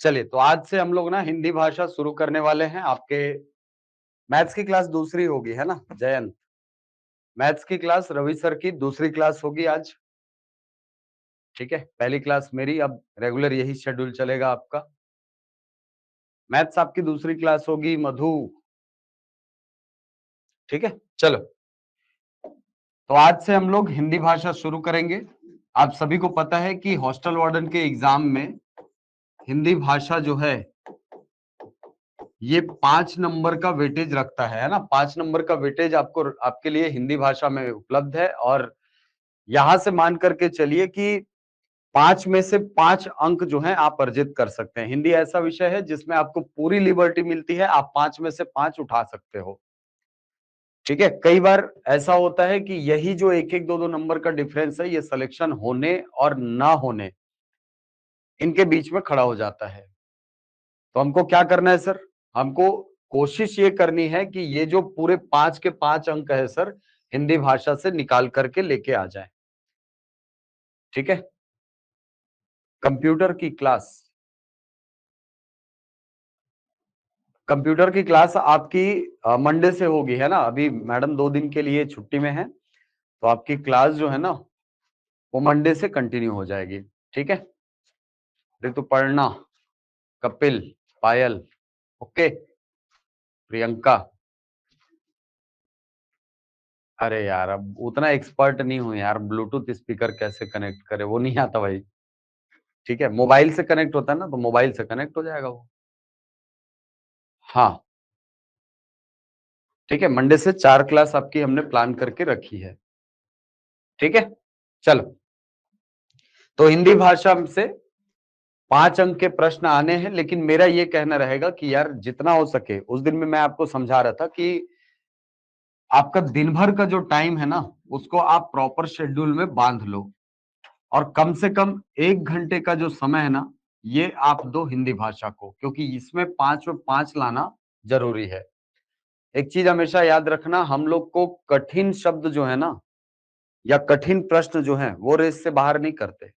चलिए, तो आज से हम लोग ना हिंदी भाषा शुरू करने वाले हैं। आपके मैथ्स की क्लास दूसरी होगी, है ना जयंत? मैथ्स की क्लास रवि सर की दूसरी क्लास होगी आज। ठीक है, पहली क्लास मेरी, अब रेगुलर यही शेड्यूल चलेगा आपका। मैथ्स आपकी दूसरी क्लास होगी मधु। ठीक है, चलो, तो आज से हम लोग हिंदी भाषा शुरू करेंगे। आप सभी को पता है कि हॉस्टल वार्डन के एग्जाम में हिंदी भाषा जो है ये 5 नंबर का वेटेज रखता है ना। 5 नंबर का वेटेज आपको आपके लिए हिंदी भाषा में उपलब्ध है, और यहां से मान करके चलिए कि 5 में से 5 अंक जो है आप अर्जित कर सकते हैं। हिंदी ऐसा विषय है जिसमें आपको पूरी लिबर्टी मिलती है, आप 5 में से 5 उठा सकते हो। ठीक है, कई बार ऐसा होता है कि यही जो एक एक दो दो नंबर का डिफरेंस है, ये सिलेक्शन होने और ना होने इनके बीच में खड़ा हो जाता है। तो हमको क्या करना है सर? हमको कोशिश ये करनी है कि ये जो पूरे 5 के 5 अंक है सर, हिंदी भाषा से निकाल करके लेके आ जाए। ठीक है, कंप्यूटर की क्लास, कंप्यूटर की क्लास आपकी मंडे से होगी, है ना? अभी मैडम 2 दिन के लिए छुट्टी में है, तो आपकी क्लास जो है ना वो मंडे से कंटिन्यू हो जाएगी। ठीक है, ऋतुपर्णा, कपिल, पायल, ओके, प्रियंका। अरे यार, अब उतना एक्सपर्ट नहीं हूं यार, ब्लूटूथ स्पीकर कैसे कनेक्ट करे वो नहीं आता भाई। ठीक है, मोबाइल से कनेक्ट होता है ना, तो मोबाइल से कनेक्ट हो जाएगा वो। हाँ, ठीक है, मंडे से 4 क्लास आपकी हमने प्लान करके रखी है। ठीक है, चलो, तो हिंदी भाषा से 5 अंक के प्रश्न आने हैं, लेकिन मेरा ये कहना रहेगा कि यार जितना हो सके, उस दिन में मैं आपको समझा रहा था कि आपका दिन भर का जो टाइम है ना उसको आप प्रॉपर शेड्यूल में बांध लो, और कम से कम 1 घंटे का जो समय है ना ये आप दो हिंदी भाषा को, क्योंकि इसमें 5 में 5 लाना जरूरी है। एक चीज हमेशा याद रखना, हम लोग को कठिन शब्द जो है ना या कठिन प्रश्न जो है वो रेस से बाहर नहीं करते।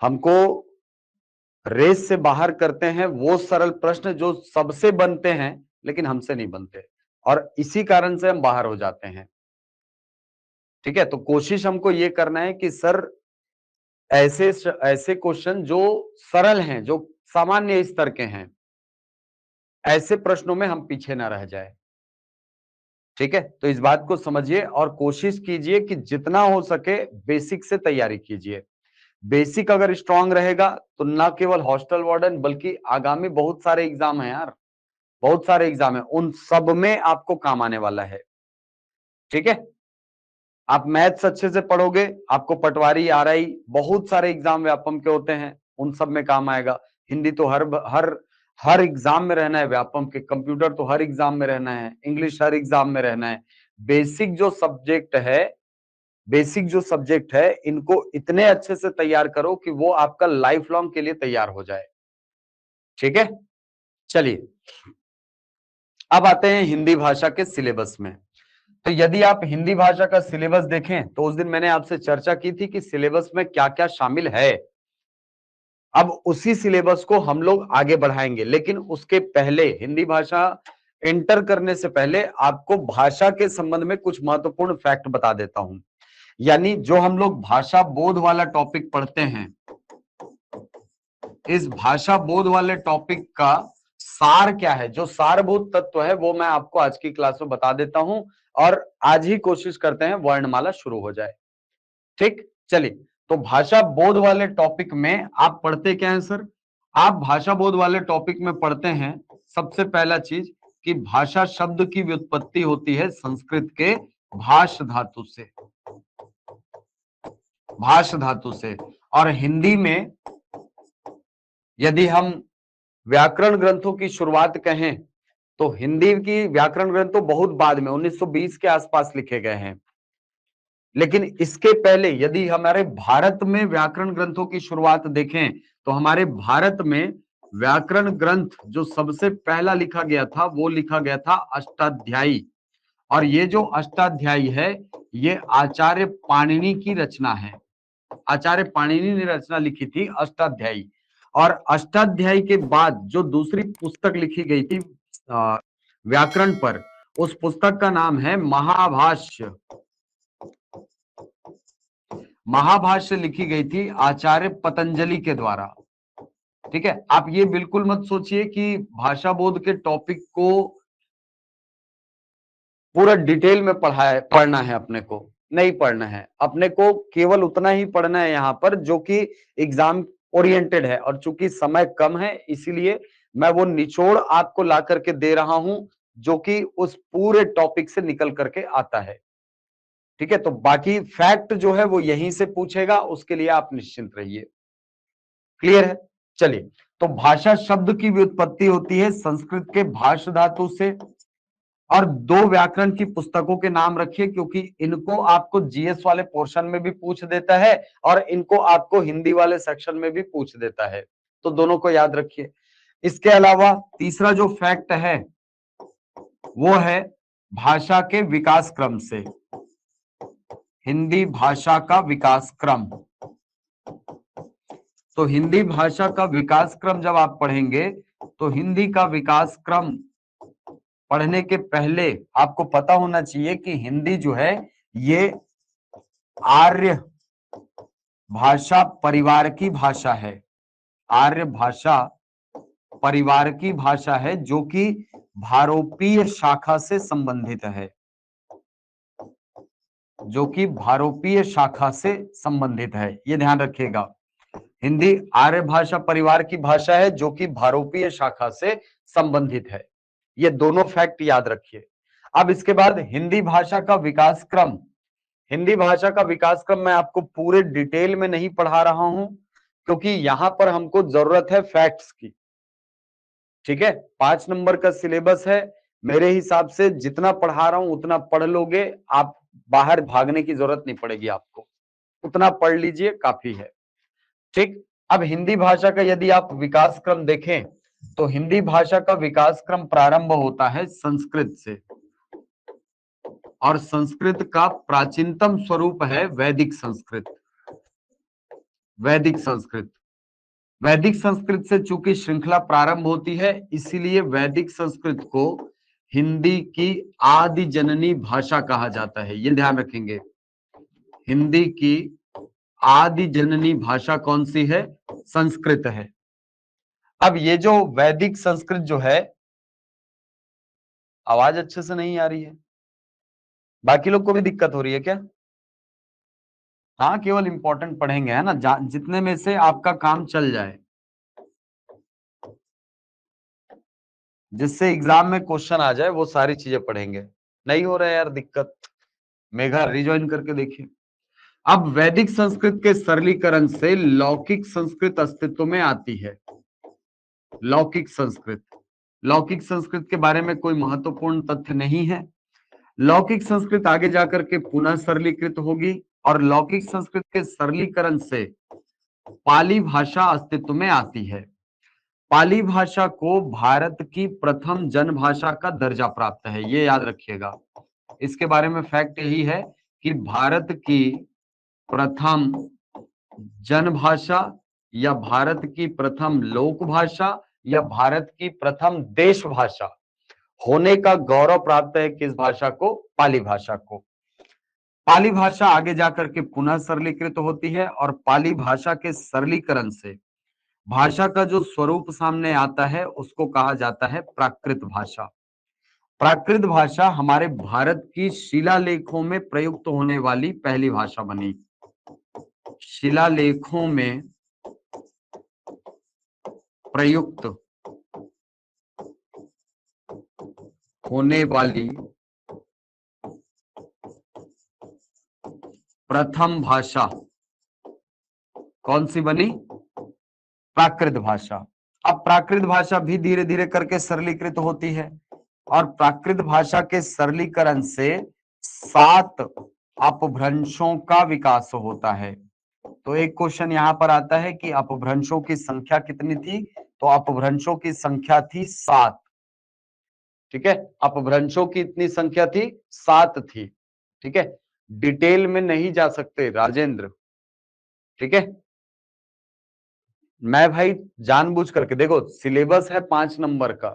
हमको रेस से बाहर करते हैं वो सरल प्रश्न जो सबसे बनते हैं लेकिन हमसे नहीं बनते, और इसी कारण से हम बाहर हो जाते हैं। ठीक है, तो कोशिश हमको ये करना है कि सर ऐसे ऐसे क्वेश्चन जो सरल हैं, जो सामान्य स्तर के हैं, ऐसे प्रश्नों में हम पीछे ना रह जाए। ठीक है, तो इस बात को समझिए और कोशिश कीजिए कि जितना हो सके बेसिक से तैयारी कीजिए। बेसिक अगर स्ट्रांग रहेगा तो ना केवल हॉस्टल वार्डन बल्कि आगामी बहुत सारे एग्जाम है यार, बहुत सारे एग्जाम है, उन सब में आपको काम आने वाला है। ठीक है, आप मैथ्स अच्छे से पढ़ोगे, आपको पटवारी आरआई बहुत सारे एग्जाम व्यापम के होते हैं, उन सब में काम आएगा। हिंदी तो हर हर एग्जाम में रहना है, व्यापम के कंप्यूटर तो हर एग्जाम में रहना है, इंग्लिश हर एग्जाम में रहना है। बेसिक जो सब्जेक्ट है, बेसिक जो सब्जेक्ट है, इनको इतने अच्छे से तैयार करो कि वो आपका लाइफ लॉन्ग के लिए तैयार हो जाए। ठीक है, चलिए, अब आते हैं हिंदी भाषा के सिलेबस में। तो यदि आप हिंदी भाषा का सिलेबस देखें तो उस दिन मैंने आपसे चर्चा की थी कि सिलेबस में क्या क्या शामिल है। अब उसी सिलेबस को हम लोग आगे बढ़ाएंगे, लेकिन उसके पहले हिंदी भाषा एंटर करने से पहले आपको भाषा के संबंध में कुछ महत्वपूर्ण फैक्ट बता देता हूं। यानी जो हम लोग भाषा बोध वाला टॉपिक पढ़ते हैं, इस भाषा बोध वाले टॉपिक का सार क्या है, जो सारभूत तत्व है वो मैं आपको आज की क्लास में बता देता हूं, और आज ही कोशिश करते हैं वर्णमाला शुरू हो जाए। ठीक, चलिए, तो भाषा बोध वाले टॉपिक में आप पढ़ते क्या है सर? आप भाषा बोध वाले टॉपिक में पढ़ते हैं सबसे पहला चीज कि भाषा शब्द की व्युत्पत्ति होती है संस्कृत के भाष धातु से, भाष धातु से। और हिंदी में यदि हम व्याकरण ग्रंथों की शुरुआत कहें तो हिंदी की व्याकरण ग्रंथ तो बहुत बाद में 1920 के आसपास लिखे गए हैं, लेकिन इसके पहले यदि हमारे भारत में व्याकरण ग्रंथों की शुरुआत देखें तो हमारे भारत में व्याकरण ग्रंथ जो सबसे पहला लिखा गया था वो लिखा गया था अष्टाध्यायी। और ये जो अष्टाध्यायी है ये आचार्य पाणिनि की रचना है। आचार्य पाणिनि ने रचना लिखी थी अष्टाध्यायी। और अष्टाध्यायी के बाद जो दूसरी पुस्तक लिखी गई थी व्याकरण पर, उस पुस्तक का नाम है महाभाष्य। महाभाष्य लिखी गई थी आचार्य पतंजलि के द्वारा। ठीक है, आप ये बिल्कुल मत सोचिए कि भाषा बोध के टॉपिक को पूरा डिटेल में पढ़ना है, अपने को नहीं पढ़ना है। अपने को केवल उतना ही पढ़ना है यहाँ पर जो कि एग्जाम ओरिएंटेड है, और चूंकि समय कम है इसीलिए मैं वो निचोड़ आपको ला करके दे रहा हूं जो कि उस पूरे टॉपिक से निकल करके आता है। ठीक है, तो बाकी फैक्ट जो है वो यहीं से पूछेगा, उसके लिए आप निश्चिंत रहिए। क्लियर है? चलिए, तो भाषा शब्द की व्युत्पत्ति होती है संस्कृत के भाष धातु से। और दो व्याकरण की पुस्तकों के नाम रखिए, क्योंकि इनको आपको जीएस वाले पोर्शन में भी पूछ देता है और इनको आपको हिंदी वाले सेक्शन में भी पूछ देता है, तो दोनों को याद रखिए। इसके अलावा तीसरा जो फैक्ट है वो है भाषा के विकास क्रम से, हिंदी भाषा का विकास क्रम। तो हिंदी भाषा का विकास क्रम जब आप पढ़ेंगे तो हिंदी का विकास क्रम पढ़ने के पहले आपको पता होना चाहिए कि हिंदी जो है ये आर्य भाषा परिवार की भाषा है। आर्य भाषा परिवार की भाषा है जो कि भारोपीय शाखा से संबंधित है, जो कि भारोपीय शाखा से संबंधित है, ये ध्यान रखिएगा। हिंदी आर्य भाषा परिवार की भाषा है जो कि भारोपीय शाखा से संबंधित है। ये दोनों फैक्ट याद रखिए। अब इसके बाद हिंदी भाषा का विकास क्रम। हिंदी भाषा का विकास क्रम मैं आपको पूरे डिटेल में नहीं पढ़ा रहा हूं, क्योंकि यहां पर हमको जरूरत है फैक्ट्स की। ठीक है, 5 नंबर का सिलेबस है, मेरे हिसाब से जितना पढ़ा रहा हूं उतना पढ़ लोगे आप, बाहर भागने की जरूरत नहीं पड़ेगी आपको, उतना पढ़ लीजिए काफी है। ठीक, अब हिंदी भाषा का यदि आप विकास क्रम देखें तो हिंदी भाषा का विकास क्रम प्रारंभ होता है संस्कृत से, और संस्कृत का प्राचीनतम स्वरूप है वैदिक संस्कृत। वैदिक संस्कृत, वैदिक संस्कृत से चूंकि श्रृंखला प्रारंभ होती है, इसीलिए वैदिक संस्कृत को हिंदी की आदि जननी भाषा कहा जाता है, ये ध्यान रखेंगे। हिंदी की आदि जननी भाषा कौन सी है? संस्कृत है। अब ये जो वैदिक संस्कृत जो है, आवाज अच्छे से नहीं आ रही है, बाकी लोग को भी दिक्कत हो रही है क्या? हाँ, केवल इंपॉर्टेंट पढ़ेंगे है ना, जितने में से आपका काम चल जाए, जिससे एग्जाम में क्वेश्चन आ जाए, वो सारी चीजें पढ़ेंगे। नहीं हो रहा है यार दिक्कत? मेघा रिज्वाइन करके देखिए। अब वैदिक संस्कृत के सरलीकरण से लौकिक संस्कृत अस्तित्व में आती है। लौकिक संस्कृत, लौकिक संस्कृत के बारे में कोई महत्वपूर्ण तथ्य नहीं है। लौकिक संस्कृत आगे जाकर के पुनः सरलीकृत होगी, और लौकिक संस्कृत के सरलीकरण से पाली भाषा अस्तित्व में आती है। पाली भाषा को भारत की प्रथम जनभाषा का दर्जा प्राप्त है, ये याद रखिएगा। इसके बारे में फैक्ट यही है कि भारत की प्रथम जनभाषा, या भारत की प्रथम लोक भाषा, या भारत की प्रथम देश भाषा होने का गौरव प्राप्त है किस भाषा को? पाली भाषा को। पाली भाषा आगे जाकर के पुनः सरलीकृत होती है, और पाली भाषा के सरलीकरण से भाषा का जो स्वरूप सामने आता है उसको कहा जाता है प्राकृत भाषा। प्राकृत भाषा हमारे भारत की शिलालेखों में प्रयुक्त होने वाली पहली भाषा बनी। शिलालेखों में प्रयुक्त होने वाली प्रथम भाषा कौन सी बनी? प्राकृत भाषा। अब प्राकृत भाषा भी धीरे धीरे करके सरलीकृत होती है, और प्राकृत भाषा के सरलीकरण से 7 अपभ्रंशों का विकास होता है। तो एक क्वेश्चन यहां पर आता है कि अपभ्रंशों की संख्या कितनी थी? तो अपभ्रंशों की संख्या थी 7। ठीक है, अपभ्रंशों की इतनी संख्या थी, 7 थी। ठीक है, डिटेल में नहीं जा सकते राजेंद्र। ठीक है, मैं भाई जानबूझ करके, देखो सिलेबस है 5 नंबर का,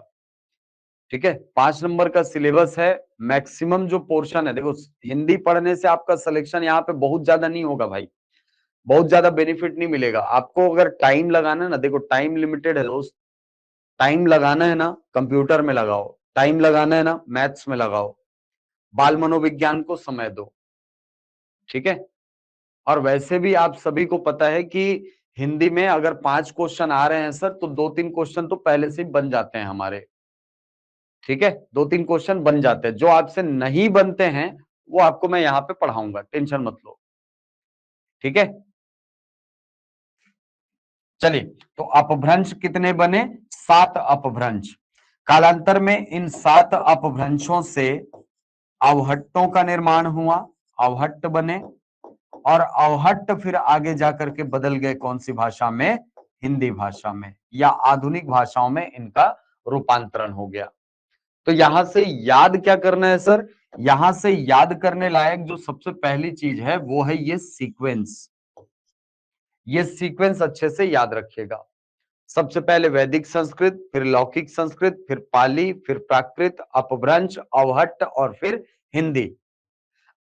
ठीक है, 5 नंबर का सिलेबस है। मैक्सिमम जो पोर्शन है, देखो हिंदी पढ़ने से आपका सिलेक्शन यहाँ पे बहुत ज्यादा नहीं होगा भाई, बहुत ज्यादा बेनिफिट नहीं मिलेगा आपको। अगर टाइम लगाना है ना, देखो टाइम लिमिटेड है दोस्त, टाइम लगाना है ना कंप्यूटर में लगाओ, टाइम लगाना है ना मैथ्स में लगाओ, बाल मनोविज्ञान को समय दो, ठीक है। और वैसे भी आप सभी को पता है कि हिंदी में अगर 5 क्वेश्चन आ रहे हैं सर, तो 2-3 क्वेश्चन तो पहले से ही बन जाते हैं हमारे, ठीक है, 2-3 क्वेश्चन बन जाते हैं। जो आपसे नहीं बनते हैं वो आपको मैं यहाँ पे पढ़ाऊंगा, टेंशन मत लो, ठीक है। चलिए, तो अपभ्रंश कितने बने? 7 अपभ्रंश। कालांतर में इन 7 अपभ्रंशों से अवहट्टों का निर्माण हुआ, अवहट्ट बने, और अवहट्ट फिर आगे जाकर के बदल गए कौन सी भाषा में? हिंदी भाषा में, या आधुनिक भाषाओं में इनका रूपांतरण हो गया। तो यहां से याद क्या करना है सर? यहां से याद करने लायक जो सबसे पहली चीज है वो है ये सीक्वेंस। ये सीक्वेंस अच्छे से याद रखिएगा। सबसे पहले वैदिक संस्कृत, फिर लौकिक संस्कृत, फिर पाली, फिर प्राकृत, अपभ्रंश, अवहट्ट और फिर हिंदी।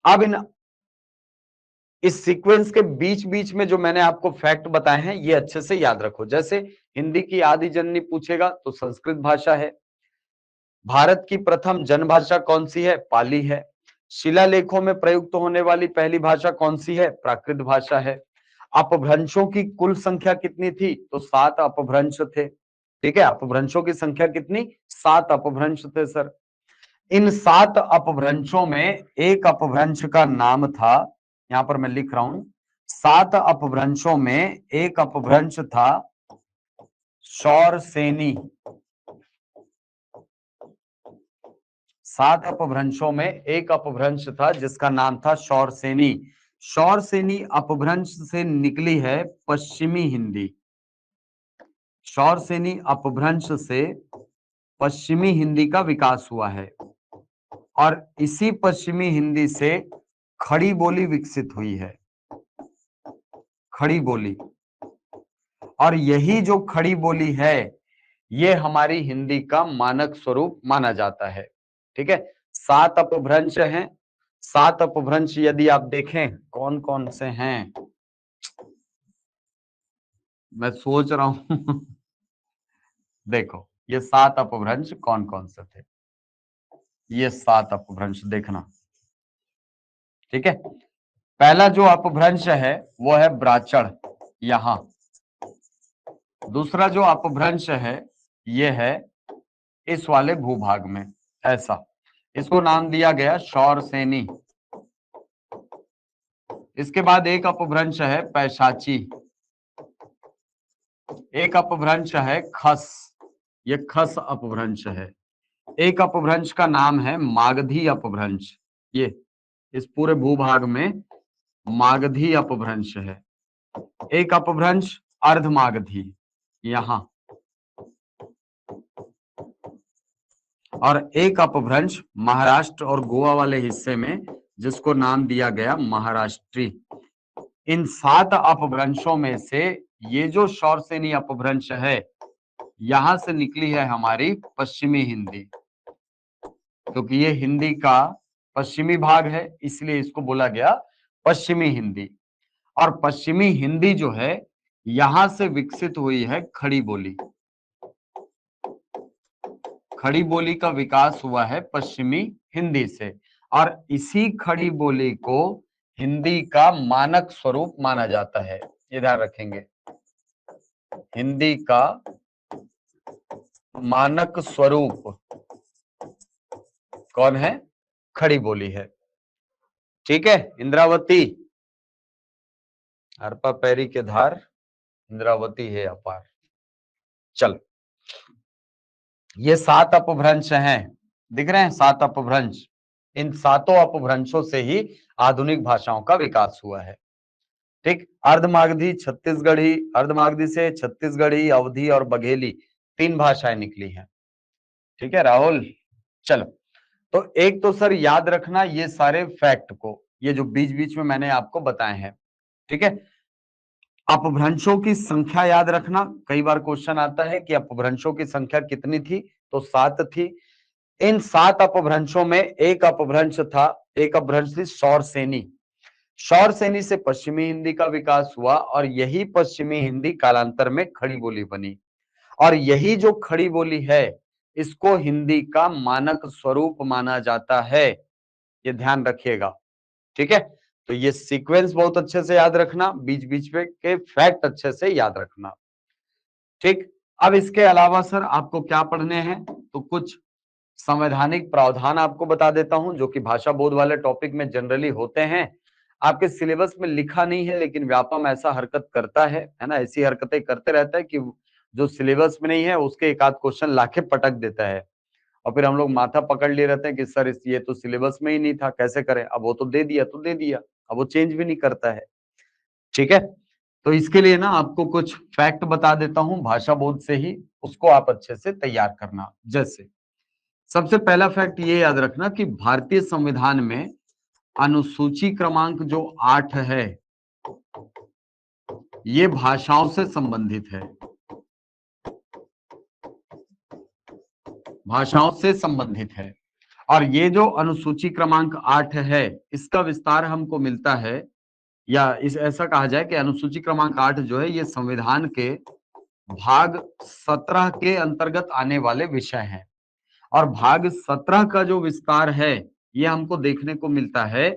अब इस सीक्वेंस के बीच बीच में जो मैंने आपको फैक्ट बताए हैं ये अच्छे से याद रखो। जैसे हिंदी की आदि जननी पूछेगा तो संस्कृत भाषा है। भारत की प्रथम जनभाषा कौन सी है? पाली है। शिलालेखों में प्रयुक्त होने वाली पहली भाषा कौन सी है? प्राकृत भाषा है। अपभ्रंशों की कुल संख्या कितनी थी? तो 7 अपभ्रंश थे, ठीक है। अपभ्रंशों की संख्या कितनी? 7 अपभ्रंश थे सर। इन 7 अपभ्रंशों में एक अपभ्रंश का नाम था, यहां पर मैं लिख रहा हूं, 7 अपभ्रंशों में एक अपभ्रंश था शौरसेनी। 7 अपभ्रंशों में एक अपभ्रंश था जिसका नाम था शौरसेनी। शौरसेनी अपभ्रंश से निकली है पश्चिमी हिंदी। शौरसेनी अपभ्रंश से पश्चिमी हिंदी का विकास हुआ है, और इसी पश्चिमी हिंदी से खड़ी बोली विकसित हुई है, खड़ी बोली। और यही जो खड़ी बोली है ये हमारी हिंदी का मानक स्वरूप माना जाता है, ठीक है। 7 अपभ्रंश हैं। 7 अपभ्रंश यदि आप देखें कौन कौन से हैं, मैं सोच रहा हूं देखो ये 7 अपभ्रंश कौन कौन से थे, ये 7 अपभ्रंश देखना, ठीक है। पहला जो अपभ्रंश है वो है ब्राचड़, यहां। दूसरा जो अपभ्रंश है ये है इस वाले भूभाग में, ऐसा, इसको नाम दिया गया शौरसेनी। इसके बाद एक अपभ्रंश है पैशाची, एक अपभ्रंश है खस, ये खस अपभ्रंश है। एक अपभ्रंश का नाम है मागधी अपभ्रंश, ये इस पूरे भूभाग में मागधी अपभ्रंश है। एक अपभ्रंश अर्धमागधी, यहां। और एक अपभ्रंश महाराष्ट्र और गोवा वाले हिस्से में जिसको नाम दिया गया महाराष्ट्री। इन 7 अपभ्रंशों में से ये जो शौरसेनी अपभ्रंश है यहां से निकली है हमारी पश्चिमी हिंदी, क्योंकि ये हिंदी का पश्चिमी भाग है इसलिए इसको बोला गया पश्चिमी हिंदी। और पश्चिमी हिंदी जो है यहां से विकसित हुई है खड़ी बोली। खड़ी बोली का विकास हुआ है पश्चिमी हिंदी से, और इसी खड़ी बोली को हिंदी का मानक स्वरूप माना जाता है, ये ध्यान रखेंगे। हिंदी का मानक स्वरूप कौन है? खड़ी बोली है, ठीक है। इंद्रावती, हरपा पैरी के धार इंद्रावती है अपार। चल, ये 7 अपभ्रंश हैं, दिख रहे हैं 7 अपभ्रंश। इन 7 अपभ्रंशों से ही आधुनिक भाषाओं का विकास हुआ है, ठीक। अर्धमागधी छत्तीसगढ़ी, अर्धमागधी से छत्तीसगढ़ी, अवधी और बघेली 3 भाषाएं निकली हैं, ठीक है राहुल। चलो, तो एक तो सर याद रखना ये सारे फैक्ट को, ये जो बीच बीच में मैंने आपको बताए हैं, ठीक है। अपभ्रंशों की संख्या याद रखना, कई बार क्वेश्चन आता है कि अपभ्रंशों की संख्या कितनी थी, तो 7 थी। इन 7 अपभ्रंशों में एक अपभ्रंश था, एक अपभ्रंश थी शौरसेनी। शौरसेनी से पश्चिमी हिंदी का विकास हुआ और यही पश्चिमी हिंदी कालांतर में खड़ी बोली बनी। और यही जो खड़ी बोली है, इसको हिंदी का मानक स्वरूप माना जाता है, ये ध्यान रखिएगा। ठीक है, तो ये सीक्वेंस बहुत अच्छे से याद रखना, बीच बीच में के फैक्ट अच्छे से याद रखना। ठीक, अब इसके अलावा सर आपको क्या पढ़ने हैं, तो कुछ संवैधानिक प्रावधान आपको बता देता हूं, जो कि भाषा बोध वाले टॉपिक में जनरली होते हैं। आपके सिलेबस में लिखा नहीं है, लेकिन व्यापम ऐसा हरकत करता है ना, ऐसी हरकतें करते रहता है कि जो सिलेबस में नहीं है उसके एक आध क्वेश्चन लाके पटक देता है, और फिर हम लोग माथा पकड़ लिए रहते हैं कि सर ये तो सिलेबस में ही नहीं था, कैसे करें। अब वो तो दे दिया तो दे दिया, अब वो चेंज भी नहीं करता है। ठीक है, तो इसके लिए ना आपको कुछ फैक्ट बता देता हूं भाषा बोध से ही, उसको आप अच्छे से तैयार करना। जैसे सबसे पहला फैक्ट ये याद रखना कि भारतीय संविधान में अनुसूची क्रमांक जो 8 है, ये भाषाओं से संबंधित है, भाषाओं से संबंधित है। और ये जो अनुसूची क्रमांक 8 है, इसका विस्तार हमको मिलता है, या इस ऐसा कहा जाए कि अनुसूची क्रमांक 8 जो है, ये संविधान के भाग 17 के अंतर्गत आने वाले विषय हैं। और भाग 17 का जो विस्तार है, ये हमको देखने को मिलता है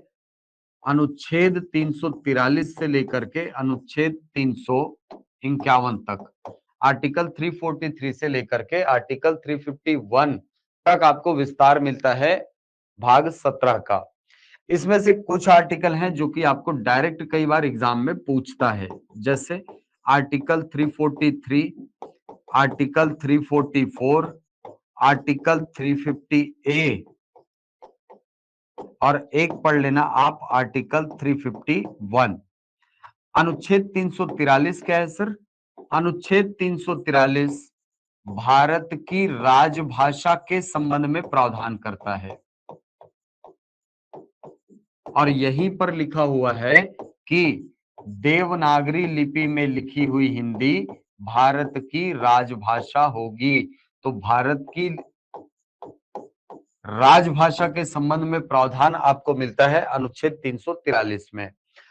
अनुच्छेद 343 से लेकर के अनुच्छेद 351 तक। आर्टिकल 343 से लेकर के आर्टिकल 351 तक आपको विस्तार मिलता है भाग 17 का। इसमें से कुछ आर्टिकल हैं जो कि आपको डायरेक्ट कई बार एग्जाम में पूछता है, जैसे आर्टिकल 343, आर्टिकल 344, आर्टिकल 350A, और एक पढ़ लेना आप आर्टिकल 351। अनुच्छेद 343 क्या है सर? अनुच्छेद 343 भारत की राजभाषा के संबंध में प्रावधान करता है, और यहीं पर लिखा हुआ है कि देवनागरी लिपि में लिखी हुई हिंदी भारत की राजभाषा होगी। तो भारत की राजभाषा के संबंध में प्रावधान आपको मिलता है अनुच्छेद 343 में।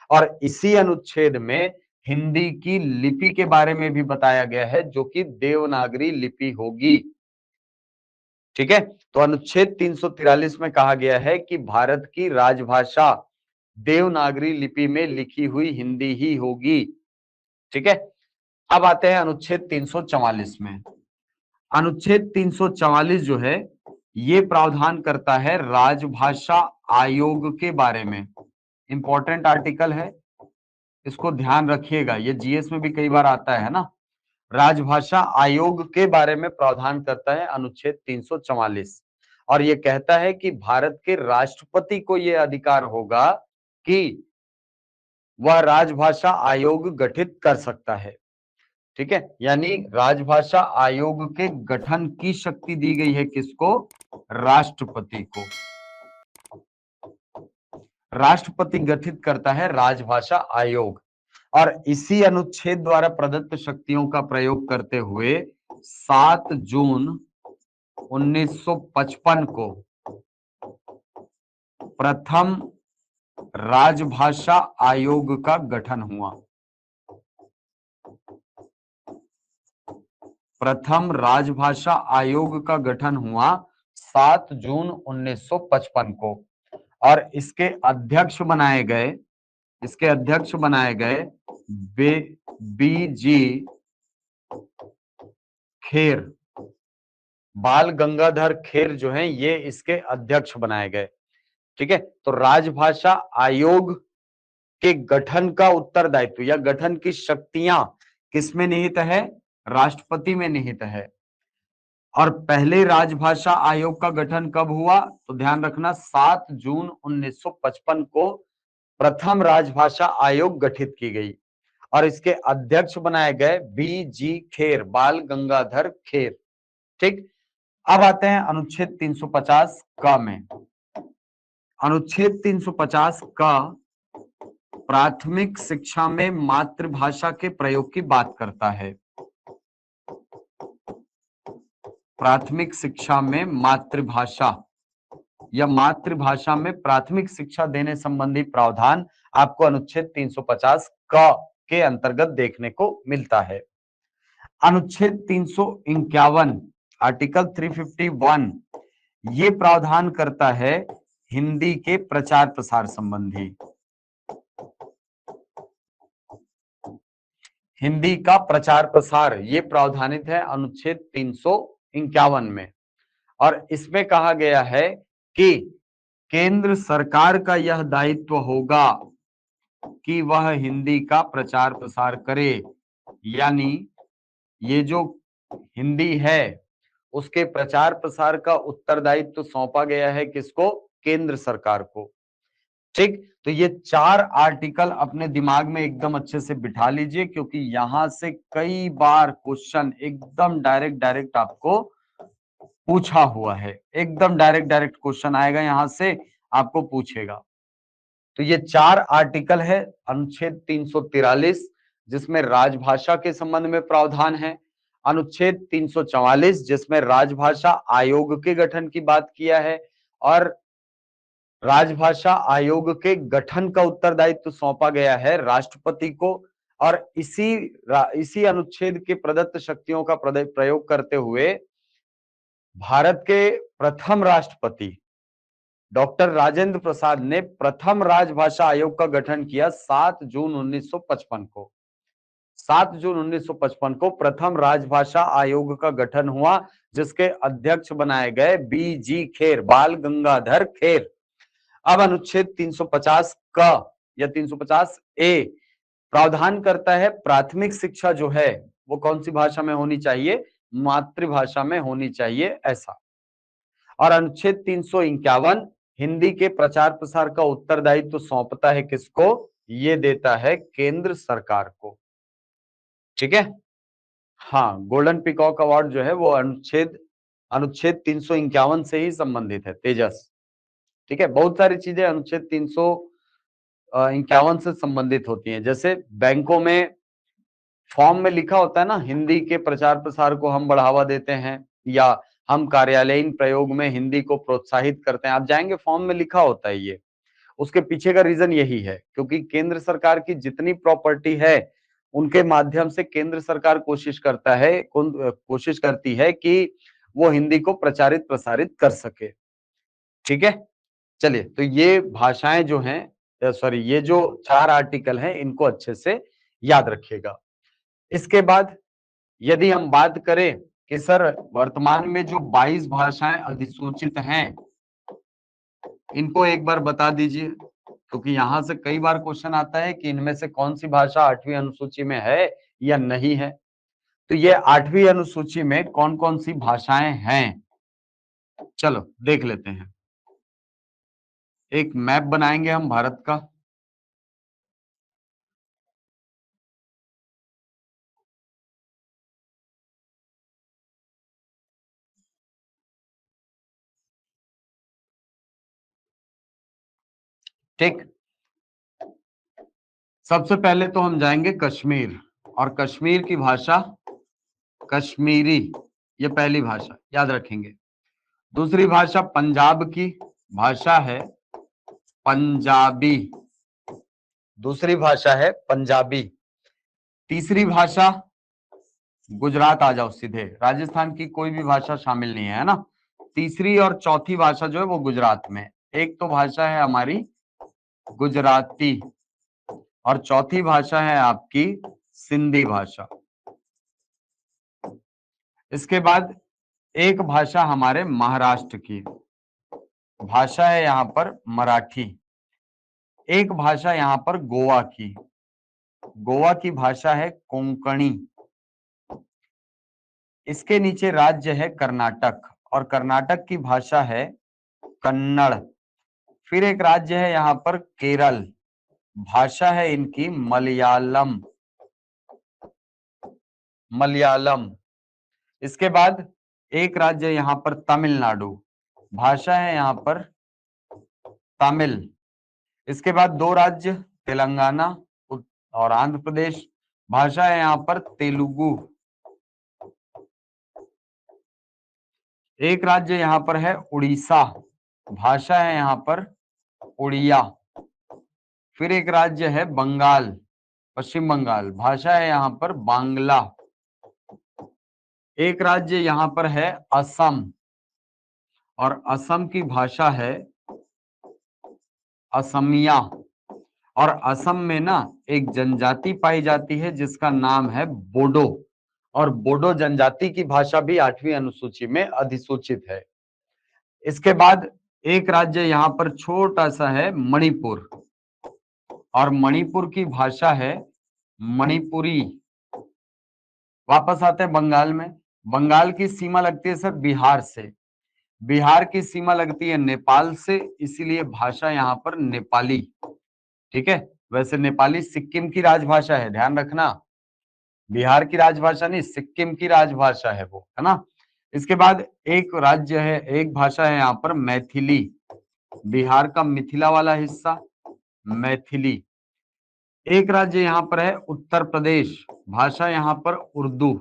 और इसी अनुच्छेद में हिंदी की लिपि के बारे में भी बताया गया है, जो कि देवनागरी लिपि होगी। ठीक है, तो अनुच्छेद 343 में कहा गया है कि भारत की राजभाषा देवनागरी लिपि में लिखी हुई हिंदी ही होगी। ठीक है, अब आते हैं अनुच्छेद 344 में। अनुच्छेद 344 जो है, ये प्रावधान करता है राजभाषा आयोग के बारे में। इंपॉर्टेंट आर्टिकल है, इसको ध्यान रखिएगा, ये जीएस में भी कई बार आता है ना। राजभाषा आयोग के बारे में प्रावधान करता है अनुच्छेद 344, और ये कहता है कि भारत के राष्ट्रपति को यह अधिकार होगा कि वह राजभाषा आयोग गठित कर सकता है। ठीक है, यानी राजभाषा आयोग के गठन की शक्ति दी गई है किसको? राष्ट्रपति को। राष्ट्रपति गठित करता है राजभाषा आयोग, और इसी अनुच्छेद द्वारा प्रदत्त शक्तियों का प्रयोग करते हुए 7 जून 1955 को प्रथम राजभाषा आयोग का गठन हुआ। प्रथम राजभाषा आयोग का गठन हुआ 7 जून 1955 को, और इसके अध्यक्ष बनाए गए, बी.जी. खेर, बाल गंगाधर खेर जो हैं, ये इसके अध्यक्ष बनाए गए। ठीक है, तो राजभाषा आयोग के गठन का उत्तरदायित्व या गठन की शक्तियां किसमें निहित है? राष्ट्रपति में निहित है। और पहले राजभाषा आयोग का गठन कब हुआ? तो ध्यान रखना, 7 जून 1955 को प्रथम राजभाषा आयोग गठित की गई, और इसके अध्यक्ष बनाए गए बी.जी. खेर, बाल गंगाधर खेर। ठीक, अब आते हैं अनुच्छेद 350 क में। अनुच्छेद 350 क प्राथमिक शिक्षा में मातृभाषा के प्रयोग की बात करता है। प्राथमिक शिक्षा में मातृभाषा या मातृभाषा में प्राथमिक शिक्षा देने संबंधी प्रावधान आपको अनुच्छेद 350 क के अंतर्गत देखने को मिलता है। अनुच्छेद 351 आर्टिकल 351 ये प्रावधान करता है हिंदी के प्रचार प्रसार संबंधी। हिंदी का प्रचार प्रसार ये प्रावधानित है अनुच्छेद 351 में, और इसमें कहा गया है कि केंद्र सरकार का यह दायित्व होगा कि वह हिंदी का प्रचार प्रसार करे, यानी ये जो हिंदी है उसके प्रचार प्रसार का उत्तरदायित्व सौंपा गया है किसको? केंद्र सरकार को। ठीक, तो ये 4 आर्टिकल अपने दिमाग में एकदम अच्छे से बिठा लीजिए, क्योंकि यहां से कई बार क्वेश्चन एकदम डायरेक्ट आपको पूछा हुआ है। एकदम डायरेक्ट क्वेश्चन आएगा यहां से, आपको पूछेगा। तो ये 4 आर्टिकल है अनुच्छेद 343 जिसमें राजभाषा के संबंध में प्रावधान है, अनुच्छेद 344 जिसमें राजभाषा आयोग के गठन की बात किया है, और राजभाषा आयोग के गठन का उत्तरदायित्व सौंपा गया है राष्ट्रपति को, और इसी अनुच्छेद के प्रदत्त शक्तियों का प्रयोग करते हुए भारत के प्रथम राष्ट्रपति डॉक्टर राजेंद्र प्रसाद ने प्रथम राजभाषा आयोग का गठन किया 7 जून 1955 को। 7 जून 1955 को प्रथम राजभाषा आयोग का गठन हुआ, जिसके अध्यक्ष बनाए गए BG खेर, बाल गंगाधर खेर। अब अनुच्छेद 350 क या 350 ए प्रावधान करता है प्राथमिक शिक्षा जो है वो कौन सी भाषा में होनी चाहिए? मातृभाषा में होनी चाहिए, ऐसा। और अनुच्छेद 351 हिंदी के प्रचार प्रसार का उत्तरदायित्व सौंपता है किसको? ये देता है केंद्र सरकार को। ठीक है, हाँ, गोल्डन पीकॉक अवार्ड जो है वो अनुच्छेद 351 से ही संबंधित है, तेजस। ठीक है, बहुत सारी चीजें अनुच्छेद 351 से संबंधित होती हैं। जैसे बैंकों में फॉर्म में लिखा होता है ना, हिंदी के प्रचार प्रसार को हम बढ़ावा देते हैं, या हम कार्यालयीन प्रयोग में हिंदी को प्रोत्साहित करते हैं। आप जाएंगे फॉर्म में लिखा होता है ये। उसके पीछे का रीजन यही है, क्योंकि केंद्र सरकार की जितनी प्रॉपर्टी है उनके माध्यम से केंद्र सरकार कोशिश करती है कि वो हिंदी को प्रचारित प्रसारित कर सके। ठीक है, चलिए, तो ये भाषाएं जो हैं, सॉरी, ये जो 4 आर्टिकल हैं इनको अच्छे से याद रखिएगा। इसके बाद यदि हम बात करें कि सर वर्तमान में जो 22 भाषाएं अधिसूचित हैं इनको एक बार बता दीजिए, क्योंकि यहां से कई बार क्वेश्चन आता है कि इनमें से कौन सी भाषा 8वीं अनुसूची में है या नहीं है। तो ये 8वीं अनुसूची में कौन कौन सी भाषाएं हैं, चलो देख लेते हैं। एक मैप बनाएंगे हम भारत का। ठीक, सबसे पहले तो हम जाएंगे कश्मीर, और कश्मीर की भाषा कश्मीरी, ये पहली भाषा याद रखेंगे। दूसरी भाषा पंजाब की भाषा है पंजाबी, दूसरी भाषा है पंजाबी। तीसरी भाषा, गुजरात आ जाओ सीधे, राजस्थान की कोई भी भाषा शामिल नहीं है ना। तीसरी और चौथी भाषा जो है वो गुजरात में। एक तो भाषा है हमारी गुजराती, और चौथी भाषा है आपकी सिंधी भाषा। इसके बाद एक भाषा हमारे महाराष्ट्र की भाषा है यहाँ पर मराठी। एक भाषा यहाँ पर गोवा की, गोवा की भाषा है कोंकणी। इसके नीचे राज्य है कर्नाटक, और कर्नाटक की भाषा है कन्नड़। फिर एक राज्य है यहाँ पर केरल, भाषा है इनकी मलयालम, मलयालम। इसके बाद एक राज्य यहाँ पर तमिलनाडु, भाषा है यहाँ पर तमिल। इसके बाद 2 राज्य तेलंगाना और आंध्र प्रदेश। भाषा है यहाँ पर तेलुगु। एक राज्य यहाँ पर है उड़ीसा, भाषा है यहाँ पर उड़िया। फिर एक राज्य है बंगाल, पश्चिम बंगाल, भाषा है यहाँ पर बांग्ला। एक राज्य यहाँ पर है असम, और असम की भाषा है असमिया। और असम में ना एक जनजाति पाई जाती है जिसका नाम है बोडो, और बोडो जनजाति की भाषा भी 8वीं अनुसूची में अधिसूचित है। इसके बाद एक राज्य यहाँ पर छोटा सा है मणिपुर, और मणिपुर की भाषा है मणिपुरी। वापस आते हैं बंगाल में। बंगाल की सीमा लगती है सर बिहार से, बिहार की सीमा लगती है नेपाल से, इसीलिए भाषा यहाँ पर नेपाली। ठीक है, वैसे नेपाली सिक्किम की राजभाषा है, ध्यान रखना, बिहार की राजभाषा नहीं, सिक्किम की राजभाषा है वो, है ना। इसके बाद एक राज्य है, एक भाषा है यहाँ पर मैथिली, बिहार का मिथिला वाला हिस्सा मैथिली। एक राज्य यहाँ पर है उत्तर प्रदेश, भाषा यहाँ पर उर्दू।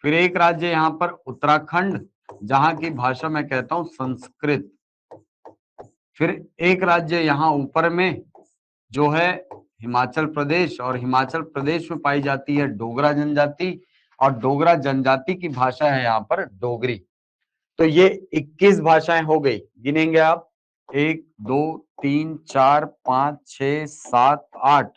फिर एक राज्य यहाँ पर उत्तराखंड, जहां की भाषा मैं कहता हूं संस्कृत। फिर एक राज्य यहाँ ऊपर में जो है हिमाचल प्रदेश, और हिमाचल प्रदेश में पाई जाती है डोगरा जनजाति, और डोगरा जनजाति की भाषा है यहाँ पर डोगरी। तो ये 21 भाषाएं हो गई, गिनेंगे आप 1 2 3 4 5 6 7 8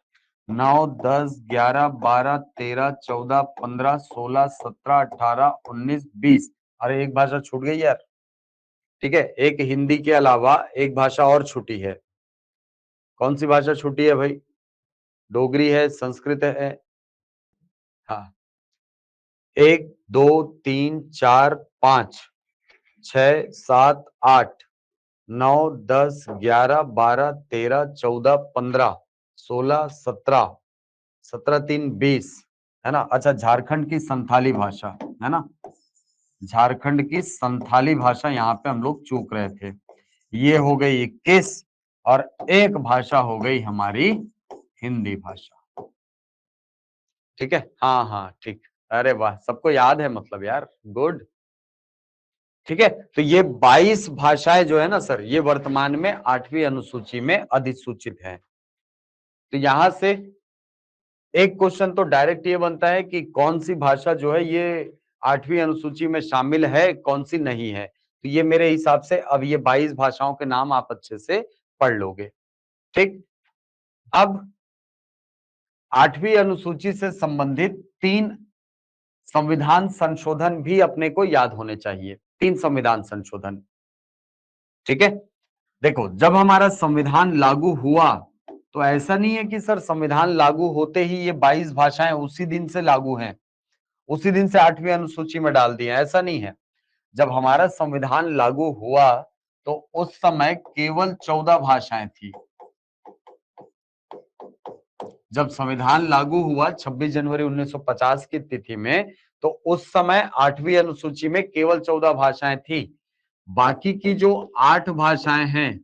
9 10 11 12 13 14 15 16 17 18 19 20। अरे एक भाषा छूट गई यार। ठीक है, एक हिंदी के अलावा एक भाषा और छूटी है। कौन सी भाषा छूटी है भाई? डोगरी है, संस्कृत है। हाँ, 1 2 3 4 5 6 7 8 9 10 11 12 13 14 15 16 17 17 3 20, है ना। अच्छा, झारखंड की संथाली भाषा, है ना, झारखंड की संथाली भाषा यहाँ पे हम लोग चूक रहे थे। ये हो गई 21, और एक भाषा हो गई हमारी हिंदी भाषा। ठीक है, हाँ हाँ ठीक। अरे वाह, सबको याद है मतलब यार, गुड। ठीक है, तो ये 22 भाषाएं जो है ना सर, ये वर्तमान में 8वीं अनुसूची में अधिसूचित है। तो यहां से एक क्वेश्चन तो डायरेक्ट ये बनता है कि कौन सी भाषा जो है ये 8वीं अनुसूची में शामिल है, कौन सी नहीं है। तो ये मेरे हिसाब से अब ये 22 भाषाओं के नाम आप अच्छे से पढ़ लोगे। ठीक, अब 8वीं अनुसूची से संबंधित 3 संविधान संशोधन भी अपने को याद होने चाहिए। 3 संविधान संशोधन। ठीक है, देखो, जब हमारा संविधान लागू हुआ तो ऐसा नहीं है कि सर संविधान लागू होते ही ये 22 भाषाएं उसी दिन से लागू हैं, उसी दिन से 8वीं अनुसूची में डाल दिए, ऐसा नहीं है। जब हमारा संविधान लागू हुआ तो उस समय केवल 14 भाषाएं थी। जब संविधान लागू हुआ 26 जनवरी 1950 की तिथि में, तो उस समय 8वीं अनुसूची में केवल 14 भाषाएं थी। बाकी की जो 8 भाषाएं हैं,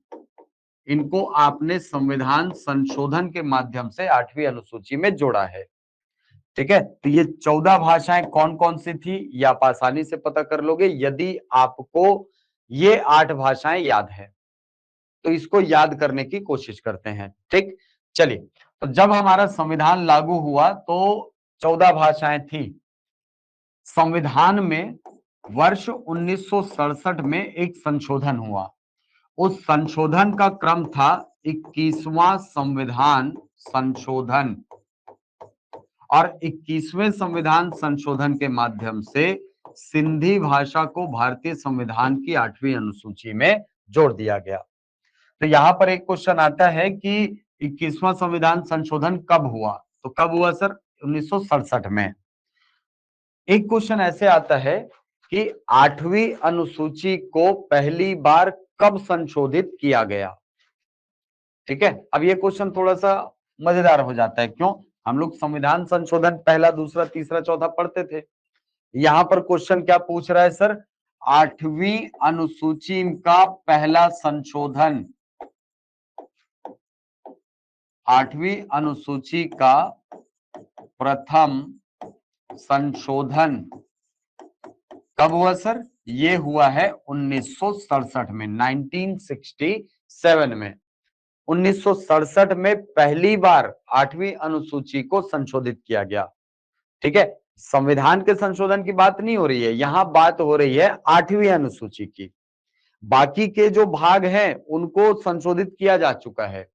इनको आपने संविधान संशोधन के माध्यम से 8वीं अनुसूची में जोड़ा है। ठीक है, तो ये 14 भाषाएं कौन कौन सी थी ये आप आसानी से पता कर लोगे यदि आपको ये 8 भाषाएं याद है। तो इसको याद करने की कोशिश करते हैं। ठीक, चलिए, तो जब हमारा संविधान लागू हुआ तो 14 भाषाएं थी। संविधान में वर्ष 1967 में एक संशोधन हुआ। उस संशोधन का क्रम था 21वां संविधान संशोधन, और 21वें संविधान संशोधन के माध्यम से सिंधी भाषा को भारतीय संविधान की 8वीं अनुसूची में जोड़ दिया गया। तो यहां पर एक क्वेश्चन आता है कि 21वां संविधान संशोधन कब हुआ? तो कब हुआ सर? 1967 में। एक क्वेश्चन ऐसे आता है कि 8वीं अनुसूची को पहली बार कब संशोधित किया गया? ठीक है, अब ये क्वेश्चन थोड़ा सा मजेदार हो जाता है। क्यों? हम लोग संविधान संशोधन पहला, दूसरा, तीसरा, चौथा पढ़ते थे। यहां पर क्वेश्चन क्या पूछ रहा है सर? 8वीं अनुसूची का पहला संशोधन 8वीं अनुसूची का प्रथम संशोधन कब हुआ सर? ये हुआ है 1967 में, 1967 में। 1967 में पहली बार 8वीं अनुसूची को संशोधित किया गया। ठीक है, संविधान के संशोधन की बात नहीं हो रही है, यहां बात हो रही है 8वीं अनुसूची की। बाकी के जो भाग हैं उनको संशोधित किया जा चुका है,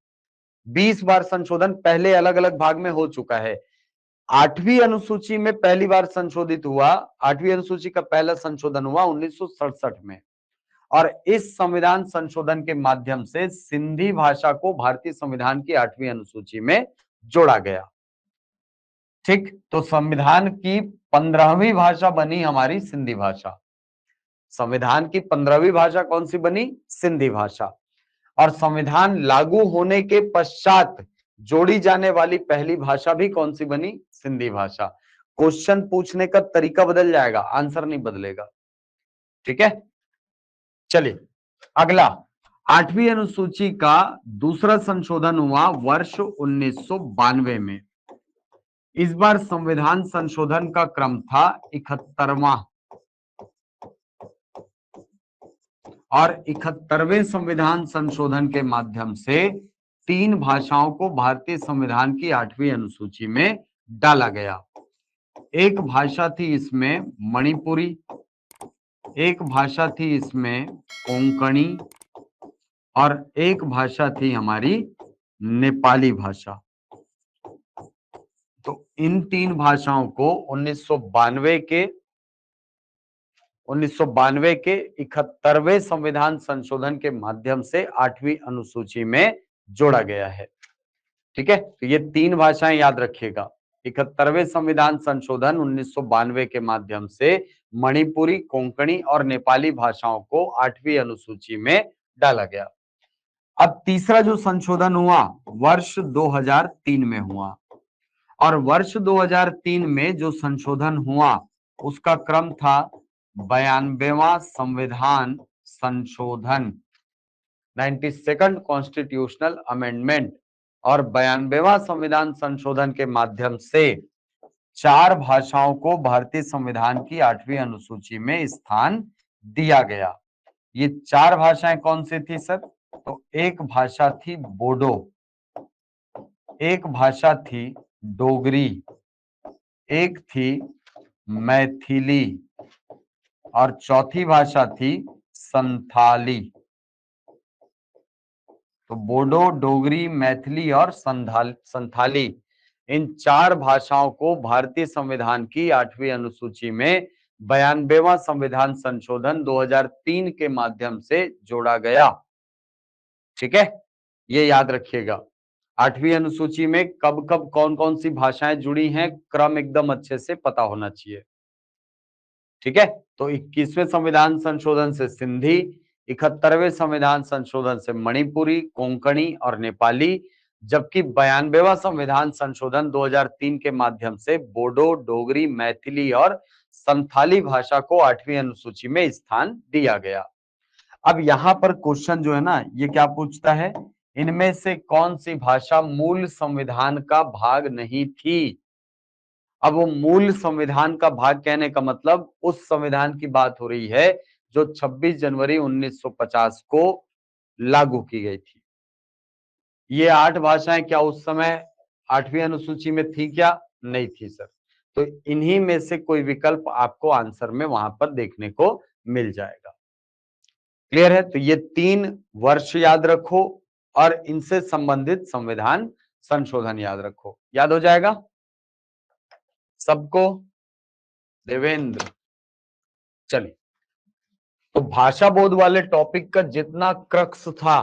20 बार संशोधन पहले अलग अलग भाग में हो चुका है। 8वीं अनुसूची में पहली बार संशोधित हुआ, 8वीं अनुसूची का पहला संशोधन हुआ 1967 में। और इस संविधान संशोधन के माध्यम से सिंधी भाषा को भारतीय संविधान की 8वीं अनुसूची में जोड़ा गया। ठीक, तो संविधान की 15वीं भाषा बनी हमारी सिंधी भाषा। संविधान की 15वीं भाषा कौन सी बनी? सिंधी भाषा। और संविधान लागू होने के पश्चात जोड़ी जाने वाली पहली भाषा भी कौन सी बनी? सिंधी भाषा। क्वेश्चन पूछने का तरीका बदल जाएगा, आंसर नहीं बदलेगा। ठीक है, चलिए अगला, 8वीं अनुसूची का दूसरा संशोधन हुआ वर्ष 1992 में। इस बार संविधान संशोधन का क्रम था 71वां, और 71वें संविधान संशोधन के माध्यम से 3 भाषाओं को भारतीय संविधान की 8वीं अनुसूची में डाला गया। एक भाषा थी इसमें मणिपुरी, एक भाषा थी इसमें कोंकणी, और एक भाषा थी हमारी नेपाली भाषा। तो इन 3 भाषाओं को 1992 के 71वें संविधान संशोधन के माध्यम से 8वीं अनुसूची में जोड़ा गया है। ठीक है, तो ये 3 भाषाएं याद रखिएगा। 71वें संविधान संशोधन 1992 के माध्यम से मणिपुरी, कोंकणी और नेपाली भाषाओं को 8वीं अनुसूची में डाला गया। अब तीसरा जो संशोधन हुआ वर्ष 2003 में हुआ, और वर्ष 2003 में जो संशोधन हुआ उसका क्रम था 92वां संविधान संशोधन, 92nd कॉन्स्टिट्यूशनल अमेंडमेंट। और 92वां संविधान संशोधन के माध्यम से 4 भाषाओं को भारतीय संविधान की 8वीं अनुसूची में स्थान दिया गया। ये 4 भाषाएं कौन सी थी सर? तो एक भाषा थी बोडो, एक भाषा थी डोगरी, एक थी मैथिली, और चौथी भाषा थी संथाली। तो बोडो, डोगरी, मैथिली और संथाली, इन 4 भाषाओं को भारतीय संविधान की 8वीं अनुसूची में 92वां संविधान संशोधन 2003 के माध्यम से जोड़ा गया। ठीक है, ये याद रखिएगा। 8वीं अनुसूची में कब कब कौन कौन सी भाषाएं जुड़ी हैं, क्रम एकदम अच्छे से पता होना चाहिए। ठीक है, तो 21वें संविधान संशोधन से सिंधी, 71वें संविधान संशोधन से मणिपुरी, कोंकणी और नेपाली, जबकि 92वां संविधान संशोधन 2003 के माध्यम से बोडो, डोगरी, मैथिली और संथाली भाषा को 8वीं अनुसूची में स्थान दिया गया। अब यहां पर क्वेश्चन जो है ना, ये क्या पूछता है, इनमें से कौन सी भाषा मूल संविधान का भाग नहीं थी? अब वो मूल संविधान का भाग कहने का मतलब उस संविधान की बात हो रही है जो 26 जनवरी 1950 को लागू की गई थी। ये 8 भाषाएं क्या उस समय 8वीं अनुसूची में थी क्या? नहीं थी सर। तो इन्हीं में से कोई विकल्प आपको आंसर में वहां पर देखने को मिल जाएगा। क्लियर है? तो ये 3 वर्ष याद रखो और इनसे संबंधित संविधान संशोधन याद रखो। याद हो जाएगा सबको? देवेंद्र, चलिए, तो भाषा बोध वाले टॉपिक का जितना क्रक्स था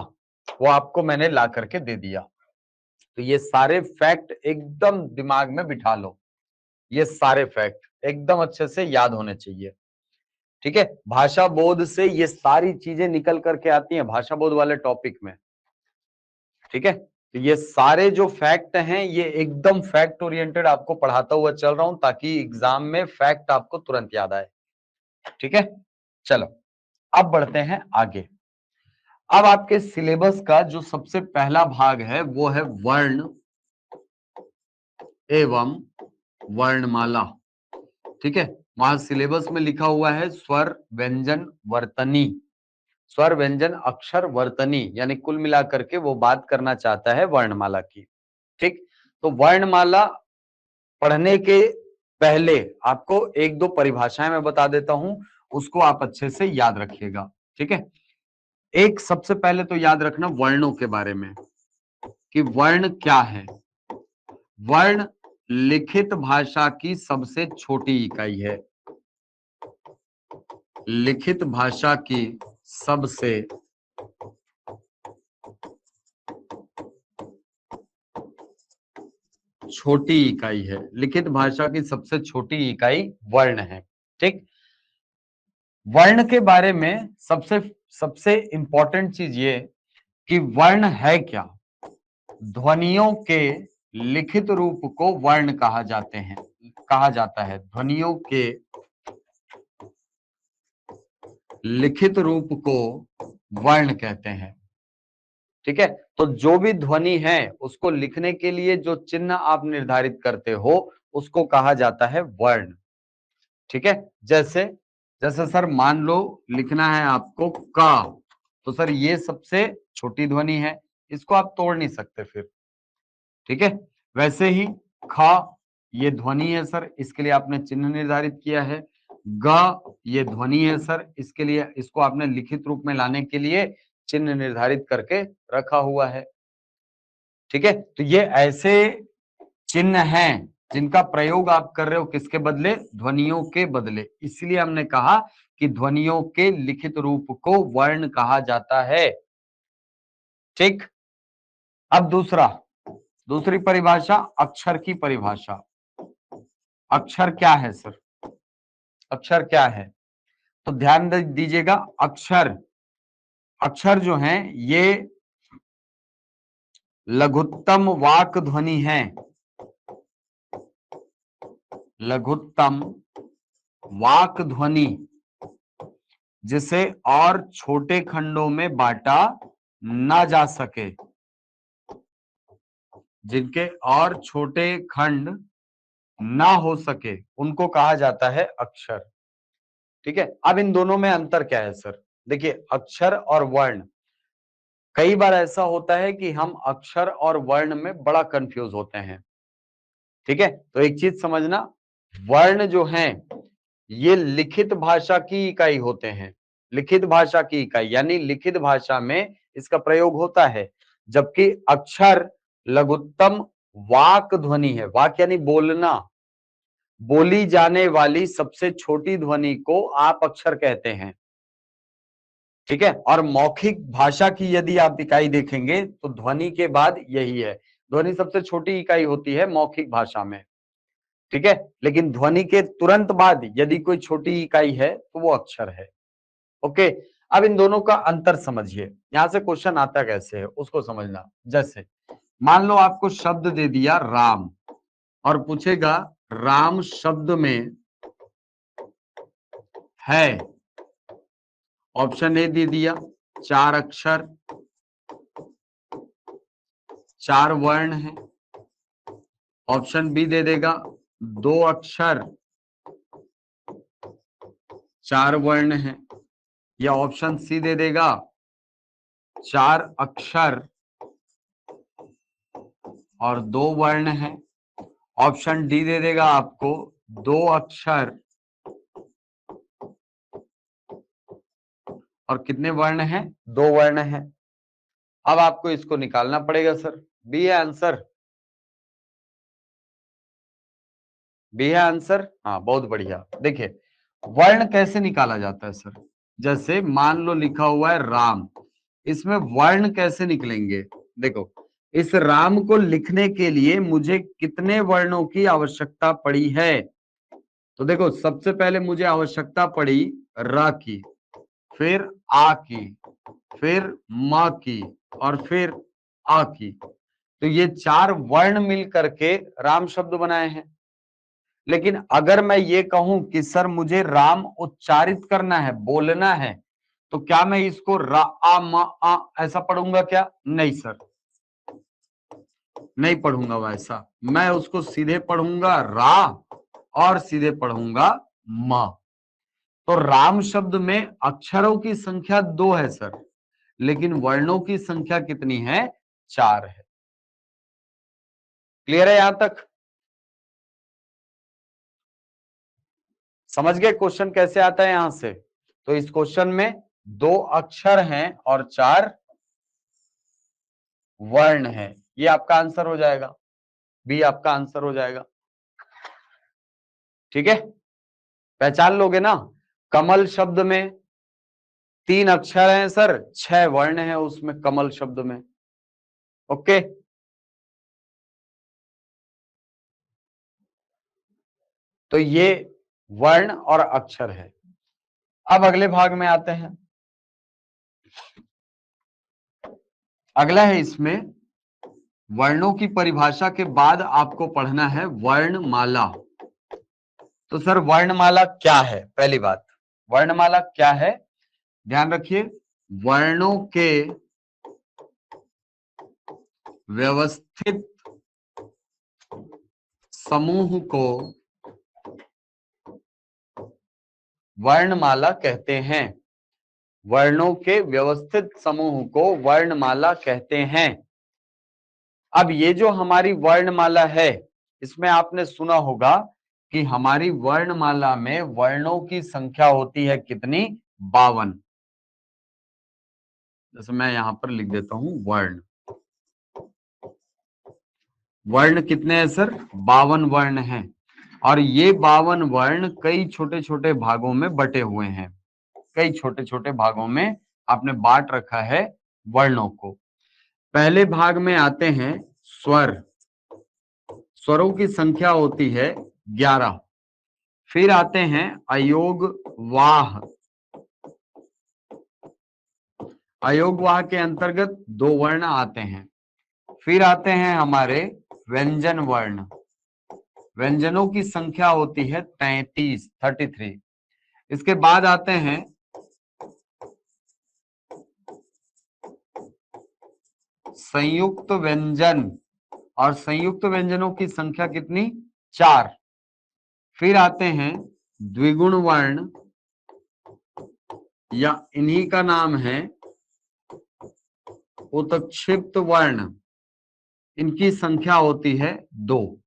वो आपको मैंने ला करके दे दिया। तो ये सारे फैक्ट एकदम दिमाग में बिठा लो, ये सारे फैक्ट एकदम अच्छे से याद होने चाहिए। ठीक है, भाषा बोध से ये सारी चीजें निकल करके आती हैं भाषा बोध वाले टॉपिक में। ठीक है, तो ये सारे जो फैक्ट हैं ये एकदम फैक्ट ओरिएंटेड आपको पढ़ाता हुआ चल रहा हूं ताकि एग्जाम में फैक्ट आपको तुरंत याद आए। ठीक है, चलो अब बढ़ते हैं आगे। अब आपके सिलेबस का जो सबसे पहला भाग है वो है वर्ण एवं वर्णमाला। ठीक है, वहां सिलेबस में लिखा हुआ है स्वर व्यंजन वर्तनी, स्वर व्यंजन अक्षर वर्तनी, यानी कुल मिलाकर के वो बात करना चाहता है वर्णमाला की। ठीक, तो वर्णमाला पढ़ने के पहले आपको एक दो परिभाषाएं मैं बता देता हूं, उसको आप अच्छे से याद रखिएगा। ठीक है, एक सबसे पहले तो याद रखना वर्णों के बारे में कि वर्ण क्या है। वर्ण लिखित भाषा की सबसे छोटी इकाई है, लिखित भाषा की सबसे छोटी इकाई है, लिखित भाषा की सबसे छोटी इकाई वर्ण है। ठीक, वर्ण के बारे में सबसे सबसे इंपॉर्टेंट चीज ये कि वर्ण है क्या। ध्वनियों के लिखित रूप को वर्ण कहा जाता है। ध्वनियों के लिखित रूप को वर्ण कहते हैं। ठीक है, तो जो भी ध्वनि है उसको लिखने के लिए जो चिन्ह आप निर्धारित करते हो उसको कहा जाता है वर्ण। ठीक है, जैसे जैसे सर मान लो लिखना है आपको का, तो सर ये सबसे छोटी ध्वनि है, इसको आप तोड़ नहीं सकते फिर। ठीक है, वैसे ही खा ये ध्वनि है सर, इसके लिए आपने चिन्ह निर्धारित किया है। ग ये ध्वनि है सर, इसके लिए इसको आपने लिखित रूप में लाने के लिए चिन्ह निर्धारित करके रखा हुआ है। ठीक है, तो ये ऐसे चिन्ह हैं जिनका प्रयोग आप कर रहे हो किसके बदले, ध्वनियों के बदले, इसलिए हमने कहा कि ध्वनियों के लिखित रूप को वर्ण कहा जाता है। ठीक, अब दूसरी परिभाषा अक्षर की परिभाषा। अक्षर क्या है सर, अक्षर क्या है, तो ध्यान दीजिएगा। अक्षर अक्षर जो हैं ये लघुत्तम वाक ध्वनि है, लघुत्तम वाक ध्वनि जिसे और छोटे खंडों में बांटा ना जा सके, जिनके और छोटे खंड ना हो सके उनको कहा जाता है अक्षर। ठीक है, अब इन दोनों में अंतर क्या है सर, देखिए अक्षर और वर्ण, कई बार ऐसा होता है कि हम अक्षर और वर्ण में बड़ा कंफ्यूज होते हैं। ठीक है, तो एक चीज समझना, वर्ण जो हैं ये लिखित भाषा की इकाई होते हैं, लिखित भाषा की इकाई यानी लिखित भाषा में इसका प्रयोग होता है, जबकि अक्षर लघुत्तम वाक ध्वनि है। वाक यानी बोलना, बोली जाने वाली सबसे छोटी ध्वनि को आप अक्षर कहते हैं। ठीक है, और मौखिक भाषा की यदि आप इकाई देखेंगे तो ध्वनि के बाद यही है, ध्वनि सबसे छोटी इकाई होती है मौखिक भाषा में। ठीक है, लेकिन ध्वनि के तुरंत बाद यदि कोई छोटी इकाई है तो वो अक्षर है। ओके, अब इन दोनों का अंतर समझिए, यहां से क्वेश्चन आता कैसे है उसको समझना। जैसे मान लो आपको शब्द दे दिया राम और पूछेगा राम शब्द में है, ऑप्शन ए दे दिया 4 अक्षर 4 वर्ण है, ऑप्शन बी दे देगा 2 अक्षर 4 वर्ण है, या ऑप्शन सी दे देगा 4 अक्षर और 2 वर्ण है, ऑप्शन डी दे देगा आपको 2 अक्षर और कितने वर्ण हैं, 2 वर्ण है। अब आपको इसको निकालना पड़ेगा सर, बी है आंसर, बी है आंसर। हाँ बहुत बढ़िया, देखिए वर्ण कैसे निकाला जाता है सर, जैसे मान लो लिखा हुआ है राम, इसमें वर्ण कैसे निकलेंगे, देखो इस राम को लिखने के लिए मुझे कितने वर्णों की आवश्यकता पड़ी है, तो देखो सबसे पहले मुझे आवश्यकता पड़ी र की, फिर आ की, फिर म की और फिर आ की, तो ये 4 वर्ण मिल करके राम शब्द बनाए हैं। लेकिन अगर मैं ये कहूं कि सर मुझे राम उच्चारित करना है, बोलना है, तो क्या मैं इसको रा आ म आ ऐसा पढ़ूंगा क्या, नहीं सर, नहीं पढ़ूंगा वैसा, मैं उसको सीधे पढ़ूंगा रा और सीधे पढ़ूंगा म। तो राम शब्द में अक्षरों की संख्या 2 है सर, लेकिन वर्णों की संख्या कितनी है? 4 है। क्लियर है यहां तक? समझ गए क्वेश्चन कैसे आता है यहां से? तो इस क्वेश्चन में 2 अक्षर हैं और 4 वर्ण हैं। ये आपका आंसर हो जाएगा, बी आपका आंसर हो जाएगा। ठीक है, पहचान लोगे ना? कमल शब्द में 3 अक्षर हैं सर, 6 वर्ण हैं उसमें, कमल शब्द में। ओके, तो ये वर्ण और अक्षर है। अब अगले भाग में आते हैं। अगला है इसमें वर्णों की परिभाषा के बाद आपको पढ़ना है वर्णमाला। तो सर वर्णमाला क्या है? पहली बात, वर्णमाला क्या है? ध्यान रखिए, वर्णों के व्यवस्थित समूह को वर्णमाला कहते हैं। वर्णों के व्यवस्थित समूह को वर्णमाला कहते हैं। अब ये जो हमारी वर्णमाला है, इसमें आपने सुना होगा कि हमारी वर्णमाला में वर्णों की संख्या होती है कितनी? 52। जैसे मैं यहां पर लिख देता हूं वर्ण। वर्ण कितने हैं सर? 52 वर्ण हैं। और ये 52 वर्ण कई छोटे छोटे भागों में बटे हुए हैं। कई छोटे छोटे भागों में आपने बांट रखा है वर्णों को। पहले भाग में आते हैं स्वर। स्वरों की संख्या होती है 11। फिर आते हैं अयोग वाह। अयोग वाह के अंतर्गत 2 वर्ण आते हैं। फिर आते हैं हमारे व्यंजन वर्ण। व्यंजनों की संख्या होती है 33। इसके बाद आते हैं संयुक्त व्यंजन, और संयुक्त व्यंजनों की संख्या कितनी? 4। फिर आते हैं द्विगुण वर्ण, या इन्हीं का नाम है उत्क्षिप्त वर्ण। इनकी संख्या होती है 2।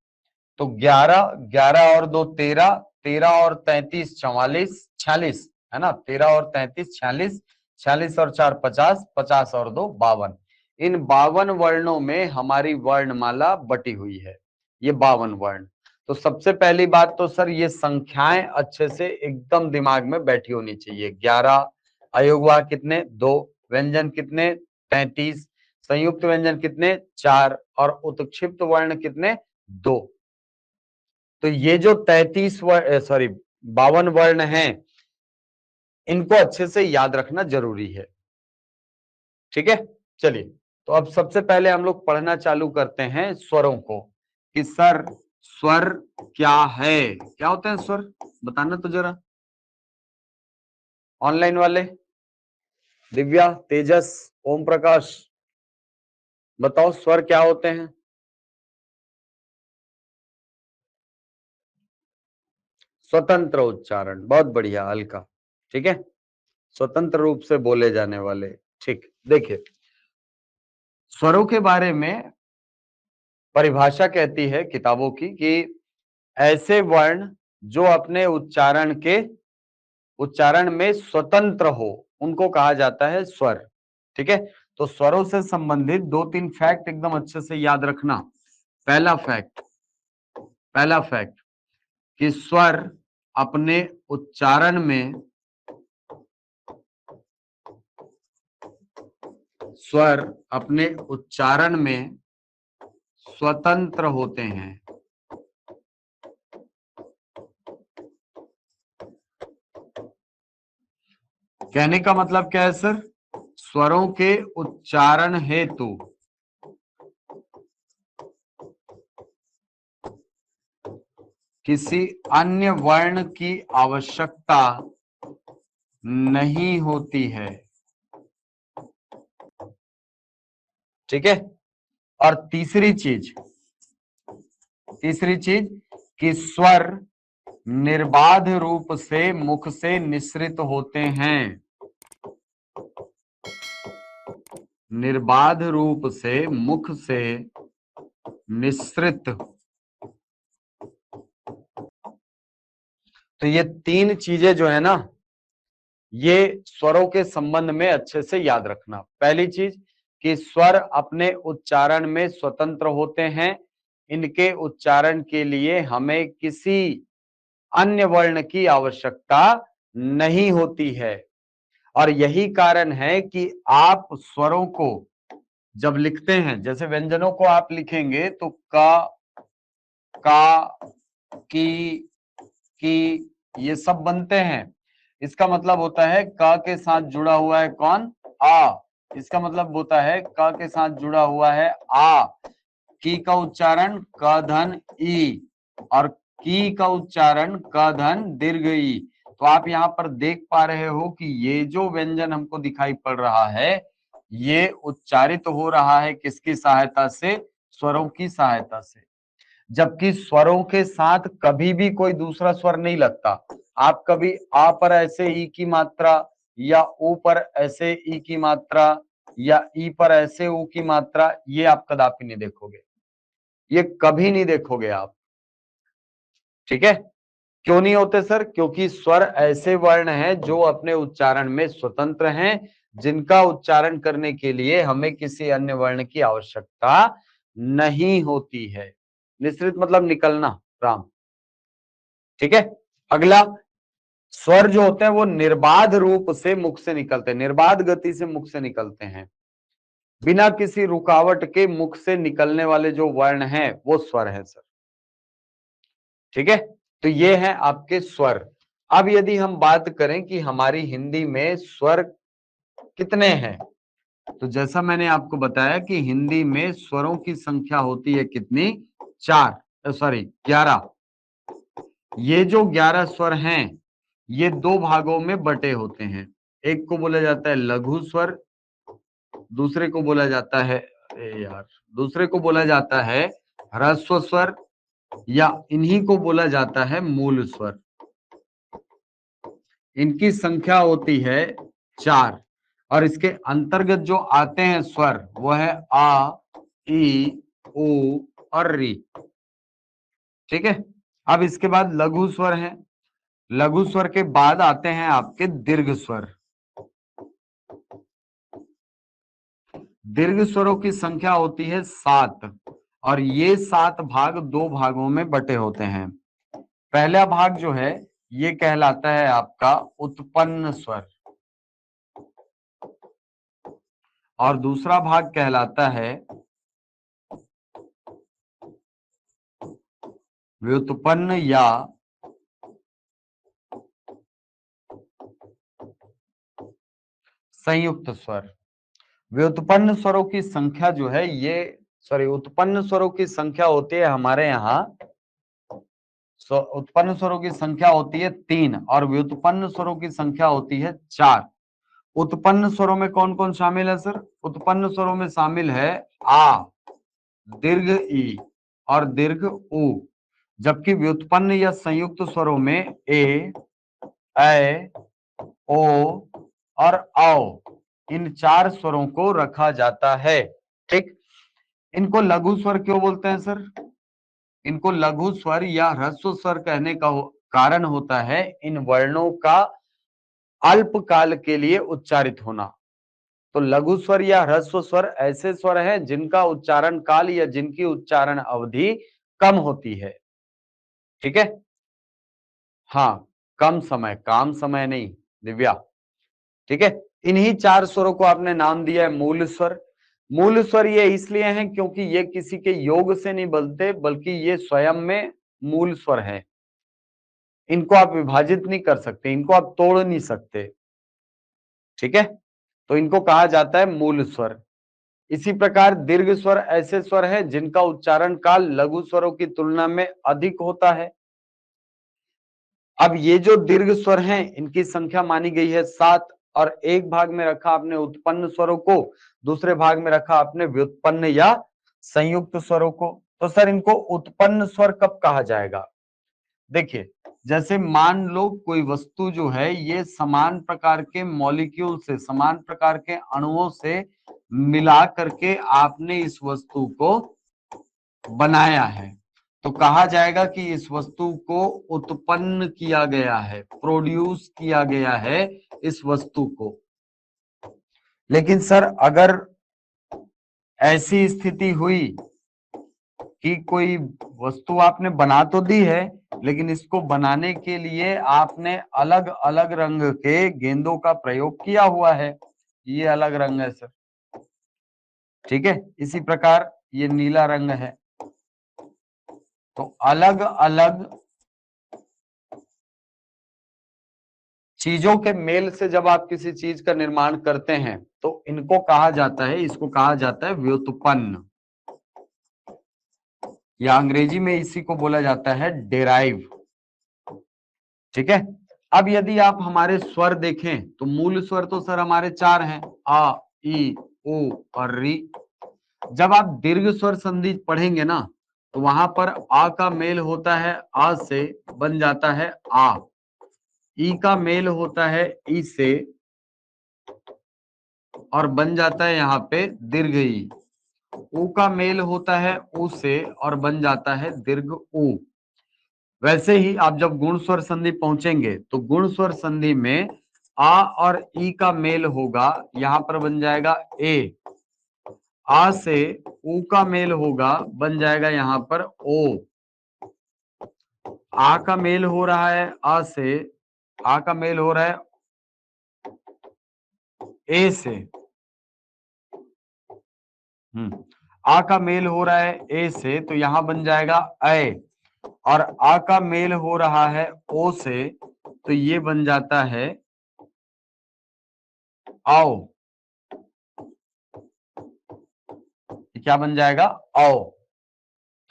तो 11, 11 और 2 13, 13 और 33 44, 46 है ना? 13 और 33 46, 46 और 4 50, 50 और 2 52। इन 52 वर्णों में हमारी वर्णमाला बटी हुई है, ये 52 वर्ण। तो सबसे पहली बात तो सर ये संख्याएं अच्छे से एकदम दिमाग में बैठी होनी चाहिए। 11, अयोगवाह कितने? 2, व्यंजन कितने? 33, संयुक्त व्यंजन कितने? 4, और उत्क्षिप्त वर्ण कितने? 2। तो ये जो 52 वर्ण हैं, इनको अच्छे से याद रखना जरूरी है। ठीक है, चलिए, तो अब सबसे पहले हम लोग पढ़ना चालू करते हैं स्वरों को, कि सर स्वर क्या है? क्या होते हैं स्वर? बताना तो जरा। ऑनलाइन वाले दिव्या, तेजस, ओम प्रकाश, बताओ स्वर क्या होते हैं? स्वतंत्र उच्चारण, बहुत बढ़िया अलका। ठीक है, स्वतंत्र रूप से बोले जाने वाले। ठीक, देखिए स्वरों के बारे में परिभाषा कहती है किताबों की कि ऐसे वर्ण जो अपने उच्चारण में स्वतंत्र हो, उनको कहा जाता है स्वर। ठीक है, तो स्वरों से संबंधित 2-3 फैक्ट एकदम अच्छे से याद रखना। पहला फैक्ट कि स्वर अपने उच्चारण में स्वतंत्र होते हैं। कहने का मतलब क्या है सर? स्वरों के उच्चारण हेतु किसी अन्य वर्ण की आवश्यकता नहीं होती है। ठीक है, और तीसरी चीज कि स्वर निर्बाध रूप से मुख से निसृत होते हैं, निर्बाध रूप से मुख से निसृत। तो ये तीन चीजें जो है ना, ये स्वरों के संबंध में अच्छे से याद रखना। पहली चीज कि स्वर अपने उच्चारण में स्वतंत्र होते हैं, इनके उच्चारण के लिए हमें किसी अन्य वर्ण की आवश्यकता नहीं होती है। और यही कारण है कि आप स्वरों को जब लिखते हैं, जैसे व्यंजनों को आप लिखेंगे तो का, की ये सब बनते हैं। इसका मतलब होता है क के साथ जुड़ा हुआ है कौन? आ। इसका मतलब होता है क के साथ जुड़ा हुआ है आ। की का उच्चारण क धन ई और की का उच्चारण क धन दीर्घ ई। तो आप यहाँ पर देख पा रहे हो कि ये जो व्यंजन हमको दिखाई पड़ रहा है, ये उच्चारित हो रहा है किसकी सहायता से? स्वरों की सहायता से। जबकि स्वरों के साथ कभी भी कोई दूसरा स्वर नहीं लगता। आप कभी आ पर ऐसे ई की मात्रा या ऊ पर ऐसे ई की मात्रा या ई पर ऐसे ऊ की मात्रा, ये आप कदापि नहीं देखोगे, ये कभी नहीं देखोगे आप। ठीक है? क्यों नहीं होते सर? क्योंकि स्वर ऐसे वर्ण हैं जो अपने उच्चारण में स्वतंत्र हैं, जिनका उच्चारण करने के लिए हमें किसी अन्य वर्ण की आवश्यकता नहीं होती है। निसृत मतलब निकलना, राम। ठीक है? अगला, स्वर जो होते हैं वो निर्बाध रूप से मुख से निकलते हैं, निर्बाध गति से मुख से निकलते हैं, बिना किसी रुकावट के मुख से निकलने वाले जो वर्ण हैं वो स्वर है सर। ठीक है? तो ये है आपके स्वर। अब यदि हम बात करें कि हमारी हिंदी में स्वर कितने हैं, तो जैसा मैंने आपको बताया कि हिंदी में स्वरों की संख्या होती है कितनी? 11। ये जो 11 स्वर हैं, ये दो भागों में बटे होते हैं। एक को बोला जाता है लघु स्वर, दूसरे को बोला जाता है दूसरे को बोला जाता है ह्रस्व स्वर, या इन्हीं को बोला जाता है मूल स्वर। इनकी संख्या होती है 4 और इसके अंतर्गत जो आते हैं स्वर वो है आ, ई, उ और री। ठीक है? अब इसके बाद लघु स्वर है, लघु स्वर के बाद आते हैं आपके दीर्घ स्वर। दीर्घ स्वरों की संख्या होती है 7 और ये 7 भाग दो भागों में बटे होते हैं। पहला भाग जो है ये कहलाता है आपका उत्पन्न स्वर और दूसरा भाग कहलाता है व्युत्पन्न या संयुक्त स्वर। व्युत्पन्न स्वरों की संख्या जो है ये उत्पन्न स्वरों की संख्या होती है हमारे यहाँ, उत्पन्न स्वरों की संख्या होती है 3 और व्युत्पन्न स्वरों की संख्या होती है 4। उत्पन्न स्वरों में कौन कौन शामिल है सर? उत्पन्न स्वरों में शामिल है आ, दीर्घ ई और दीर्घ उ। जबकि व्युत्पन्न या संयुक्त स्वरों में ए, ऐ, ओ और औ, इन 4 स्वरों को रखा जाता है। ठीक? इनको लघु स्वर क्यों बोलते हैं सर? इनको लघु स्वर या ह्रस्व स्वर कहने का कारण होता है इन वर्णों का अल्प काल के लिए उच्चारित होना। तो लघु स्वर या ह्रस्व स्वर ऐसे स्वर हैं जिनका उच्चारण काल या जिनकी उच्चारण अवधि कम होती है। ठीक है? हाँ, कम समय, काम समय नहीं दिव्या। ठीक है? इन्हीं 4 स्वरों को आपने नाम दिया है मूल स्वर। मूल स्वर ये इसलिए हैं क्योंकि ये किसी के योग से नहीं बनते, बल्कि ये स्वयं में मूल स्वर है। इनको आप विभाजित नहीं कर सकते, इनको आप तोड़ नहीं सकते। ठीक है? तो इनको कहा जाता है मूल स्वर। इसी प्रकार दीर्घ स्वर ऐसे स्वर है जिनका उच्चारण काल लघु स्वरों की तुलना में अधिक होता है। अब ये जो दीर्घ स्वर हैं इनकी संख्या मानी गई है 7 और एक भाग में रखा आपने उत्पन्न स्वरों को, दूसरे भाग में रखा आपने व्युत्पन्न या संयुक्त स्वरों को। तो सर इनको उत्पन्न स्वर कब कहा जाएगा? देखिए, जैसे मान लो कोई वस्तु जो है ये समान प्रकार के मॉलिक्यूल से, समान प्रकार के अणुओं से मिला करके आपने इस वस्तु को बनाया है, तो कहा जाएगा कि इस वस्तु को उत्पन्न किया गया है, प्रोड्यूस किया गया है इस वस्तु को। लेकिन सर अगर ऐसी स्थिति हुई कि कोई वस्तु आपने बना तो दी है, लेकिन इसको बनाने के लिए आपने अलग अलग रंग के गेंदों का प्रयोग किया हुआ है, ये अलग रंग है सर, ठीक है। इसी प्रकार ये नीला रंग है। तो अलग अलग चीजों के मेल से जब आप किसी चीज का निर्माण करते हैं तो इनको कहा जाता है, इसको कहा जाता है व्युत्पन्न, या अंग्रेजी में इसी को बोला जाता है डेराइव, ठीक है। अब यदि आप हमारे स्वर देखें तो मूल स्वर तो सर हमारे 4 हैं, आ, ई, उ और री। जब आप दीर्घ स्वर संधि पढ़ेंगे ना तो वहां पर आ का मेल होता है आ से, बन जाता है आ। ई का मेल होता है ई से और बन जाता है यहाँ पे दीर्घ ई। उ का मेल होता है उ से और बन जाता है दीर्घ उ। वैसे ही आप जब गुण स्वर संधि पहुंचेंगे तो गुण स्वर संधि में आ और ई का मेल होगा, यहां पर बन जाएगा ए। आ से उ का मेल होगा, बन जाएगा यहां पर ओ। आ का मेल हो रहा है आ से, आ का मेल हो रहा है ए से, आ का मेल हो रहा है ए से, तो यहां बन जाएगा ऐ। और आ का मेल हो रहा है ओ से, तो ये बन जाता है आओ। क्या बन जाएगा? आओ।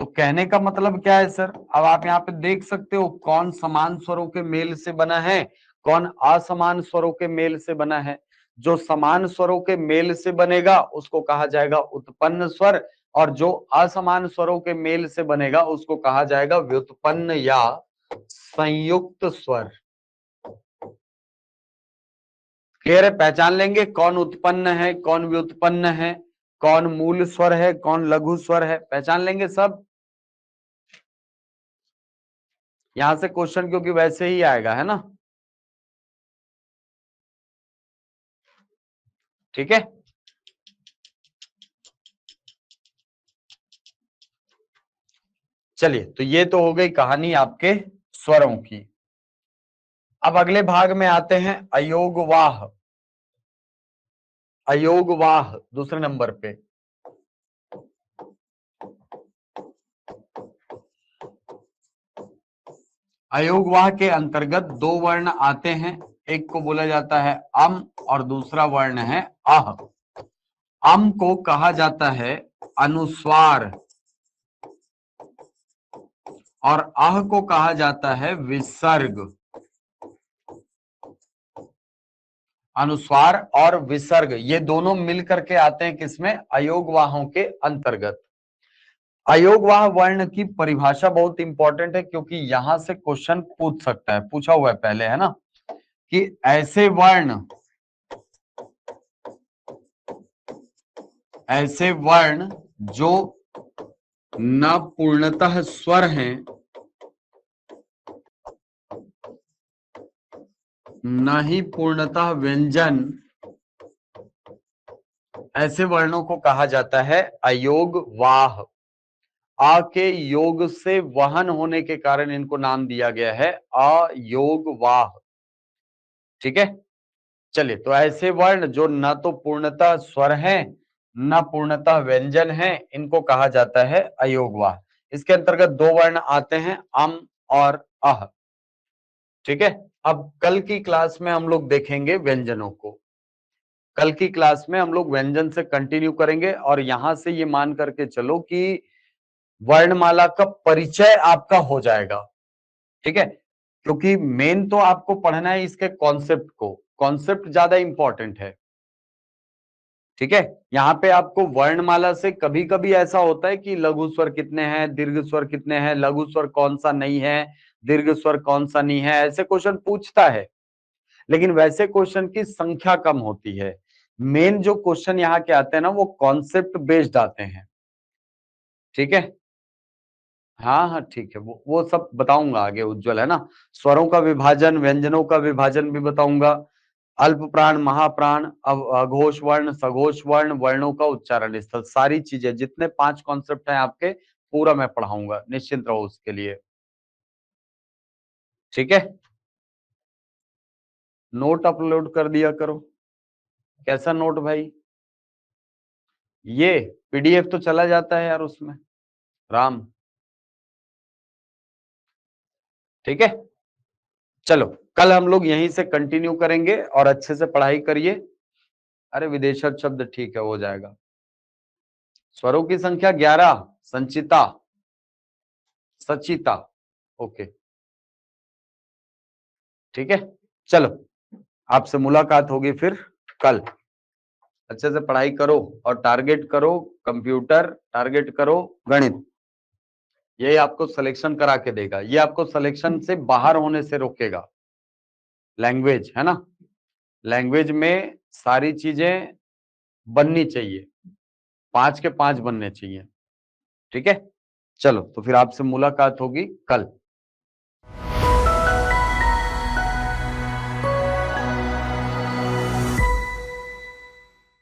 तो कहने का मतलब क्या है सर, अब आप यहाँ पे देख सकते हो कौन समान स्वरों के मेल से बना है, कौन असमान स्वरों के मेल से बना है। जो समान स्वरों के मेल से बनेगा उसको कहा जाएगा उत्पन्न स्वर, और जो असमान स्वरों के मेल से बनेगा उसको कहा जाएगा व्युत्पन्न या संयुक्त स्वर। क्लियर है? पहचान लेंगे कौन उत्पन्न है, कौन व्युत्पन्न है, कौन मूल स्वर है, कौन लघु स्वर है, पहचान लेंगे सब। यहां से क्वेश्चन क्योंकि वैसे ही आएगा, है ना, ठीक है। चलिए, तो ये तो हो गई कहानी आपके स्वरों की। अब अगले भाग में आते हैं अयोगवाह। अयोगवाह दूसरे नंबर पे। अयोगवाह के अंतर्गत 2 वर्ण आते हैं, एक को बोला जाता है अम और दूसरा वर्ण है अह। अम को कहा जाता है अनुस्वार और अह को कहा जाता है विसर्ग। अनुस्वार और विसर्ग ये दोनों मिलकर के आते हैं किसमें? अयोगवाहों के अंतर्गत। अयोगवाह वर्ण की परिभाषा बहुत इंपॉर्टेंट है, क्योंकि यहां से क्वेश्चन पूछ सकता है, पूछा हुआ है पहले, है ना, कि ऐसे वर्ण जो न पूर्णतः स्वर हैं न ही पूर्णतः व्यंजन, ऐसे वर्णों को कहा जाता है अयोगवाह। आ के योग से वहन होने के कारण इनको नाम दिया गया है अयोगवाह, ठीक है। चलिए, तो ऐसे वर्ण जो न तो पूर्णतः स्वर हैं न पूर्णतः व्यंजन हैं, इनको कहा जाता है अयोगवाह। इसके अंतर्गत 2 वर्ण आते हैं अम और अह, ठीक है। अब कल की क्लास में हम लोग देखेंगे व्यंजनों को। कल की क्लास में हम लोग व्यंजन से कंटिन्यू करेंगे, और यहां से ये मान करके चलो कि वर्णमाला का परिचय आपका हो जाएगा, ठीक है। क्योंकि मेन तो आपको पढ़ना है इसके कॉन्सेप्ट को, कॉन्सेप्ट ज्यादा इंपॉर्टेंट है, ठीक है। यहाँ पे आपको वर्णमाला से कभी कभी ऐसा होता है कि लघु स्वर कितने हैं, दीर्घ स्वर कितने हैं, लघु स्वर कौन सा नहीं है, दीर्घ स्वर कौन सा नहीं है, ऐसे क्वेश्चन पूछता है। लेकिन वैसे क्वेश्चन की संख्या कम होती है। मेन जो क्वेश्चन यहाँ के आते हैं ना, वो कॉन्सेप्ट बेस्ड आते हैं। ठीक है। हाँ हाँ ठीक है, वो सब बताऊंगा आगे उज्जवल, है ना। स्वरों का विभाजन, व्यंजनों का विभाजन भी बताऊंगा। अल्प प्राण, महाप्राण, अघोष वर्ण, सघोष वर्ण, वर्णों का उच्चारण स्थल, सारी चीजें, जितने 5 कॉन्सेप्ट हैं आपके, पूरा मैं पढ़ाऊंगा, निश्चिंत रहो उसके लिए। ठीक है। नोट अपलोड कर दिया करो। कैसा नोट भाई? ये पीडीएफ तो चला जाता है यार उसमें, राम। ठीक है। चलो, कल हम लोग यहीं से कंटिन्यू करेंगे और अच्छे से पढ़ाई करिए। अरे विदेशक शब्द ठीक है, हो जाएगा। स्वरों की संख्या 11, संचिता, सचिता। ओके। ठीक है। चलो, आपसे मुलाकात होगी फिर कल। अच्छे से पढ़ाई करो और टारगेट करो कंप्यूटर, टारगेट करो गणित। ये आपको सिलेक्शन करा के देगा, ये आपको सिलेक्शन से बाहर होने से रोकेगा। लैंग्वेज है ना, लैंग्वेज में सारी चीजें बननी चाहिए, 5 के 5 बनने चाहिए। ठीक है। चलो, तो फिर आपसे मुलाकात होगी कल।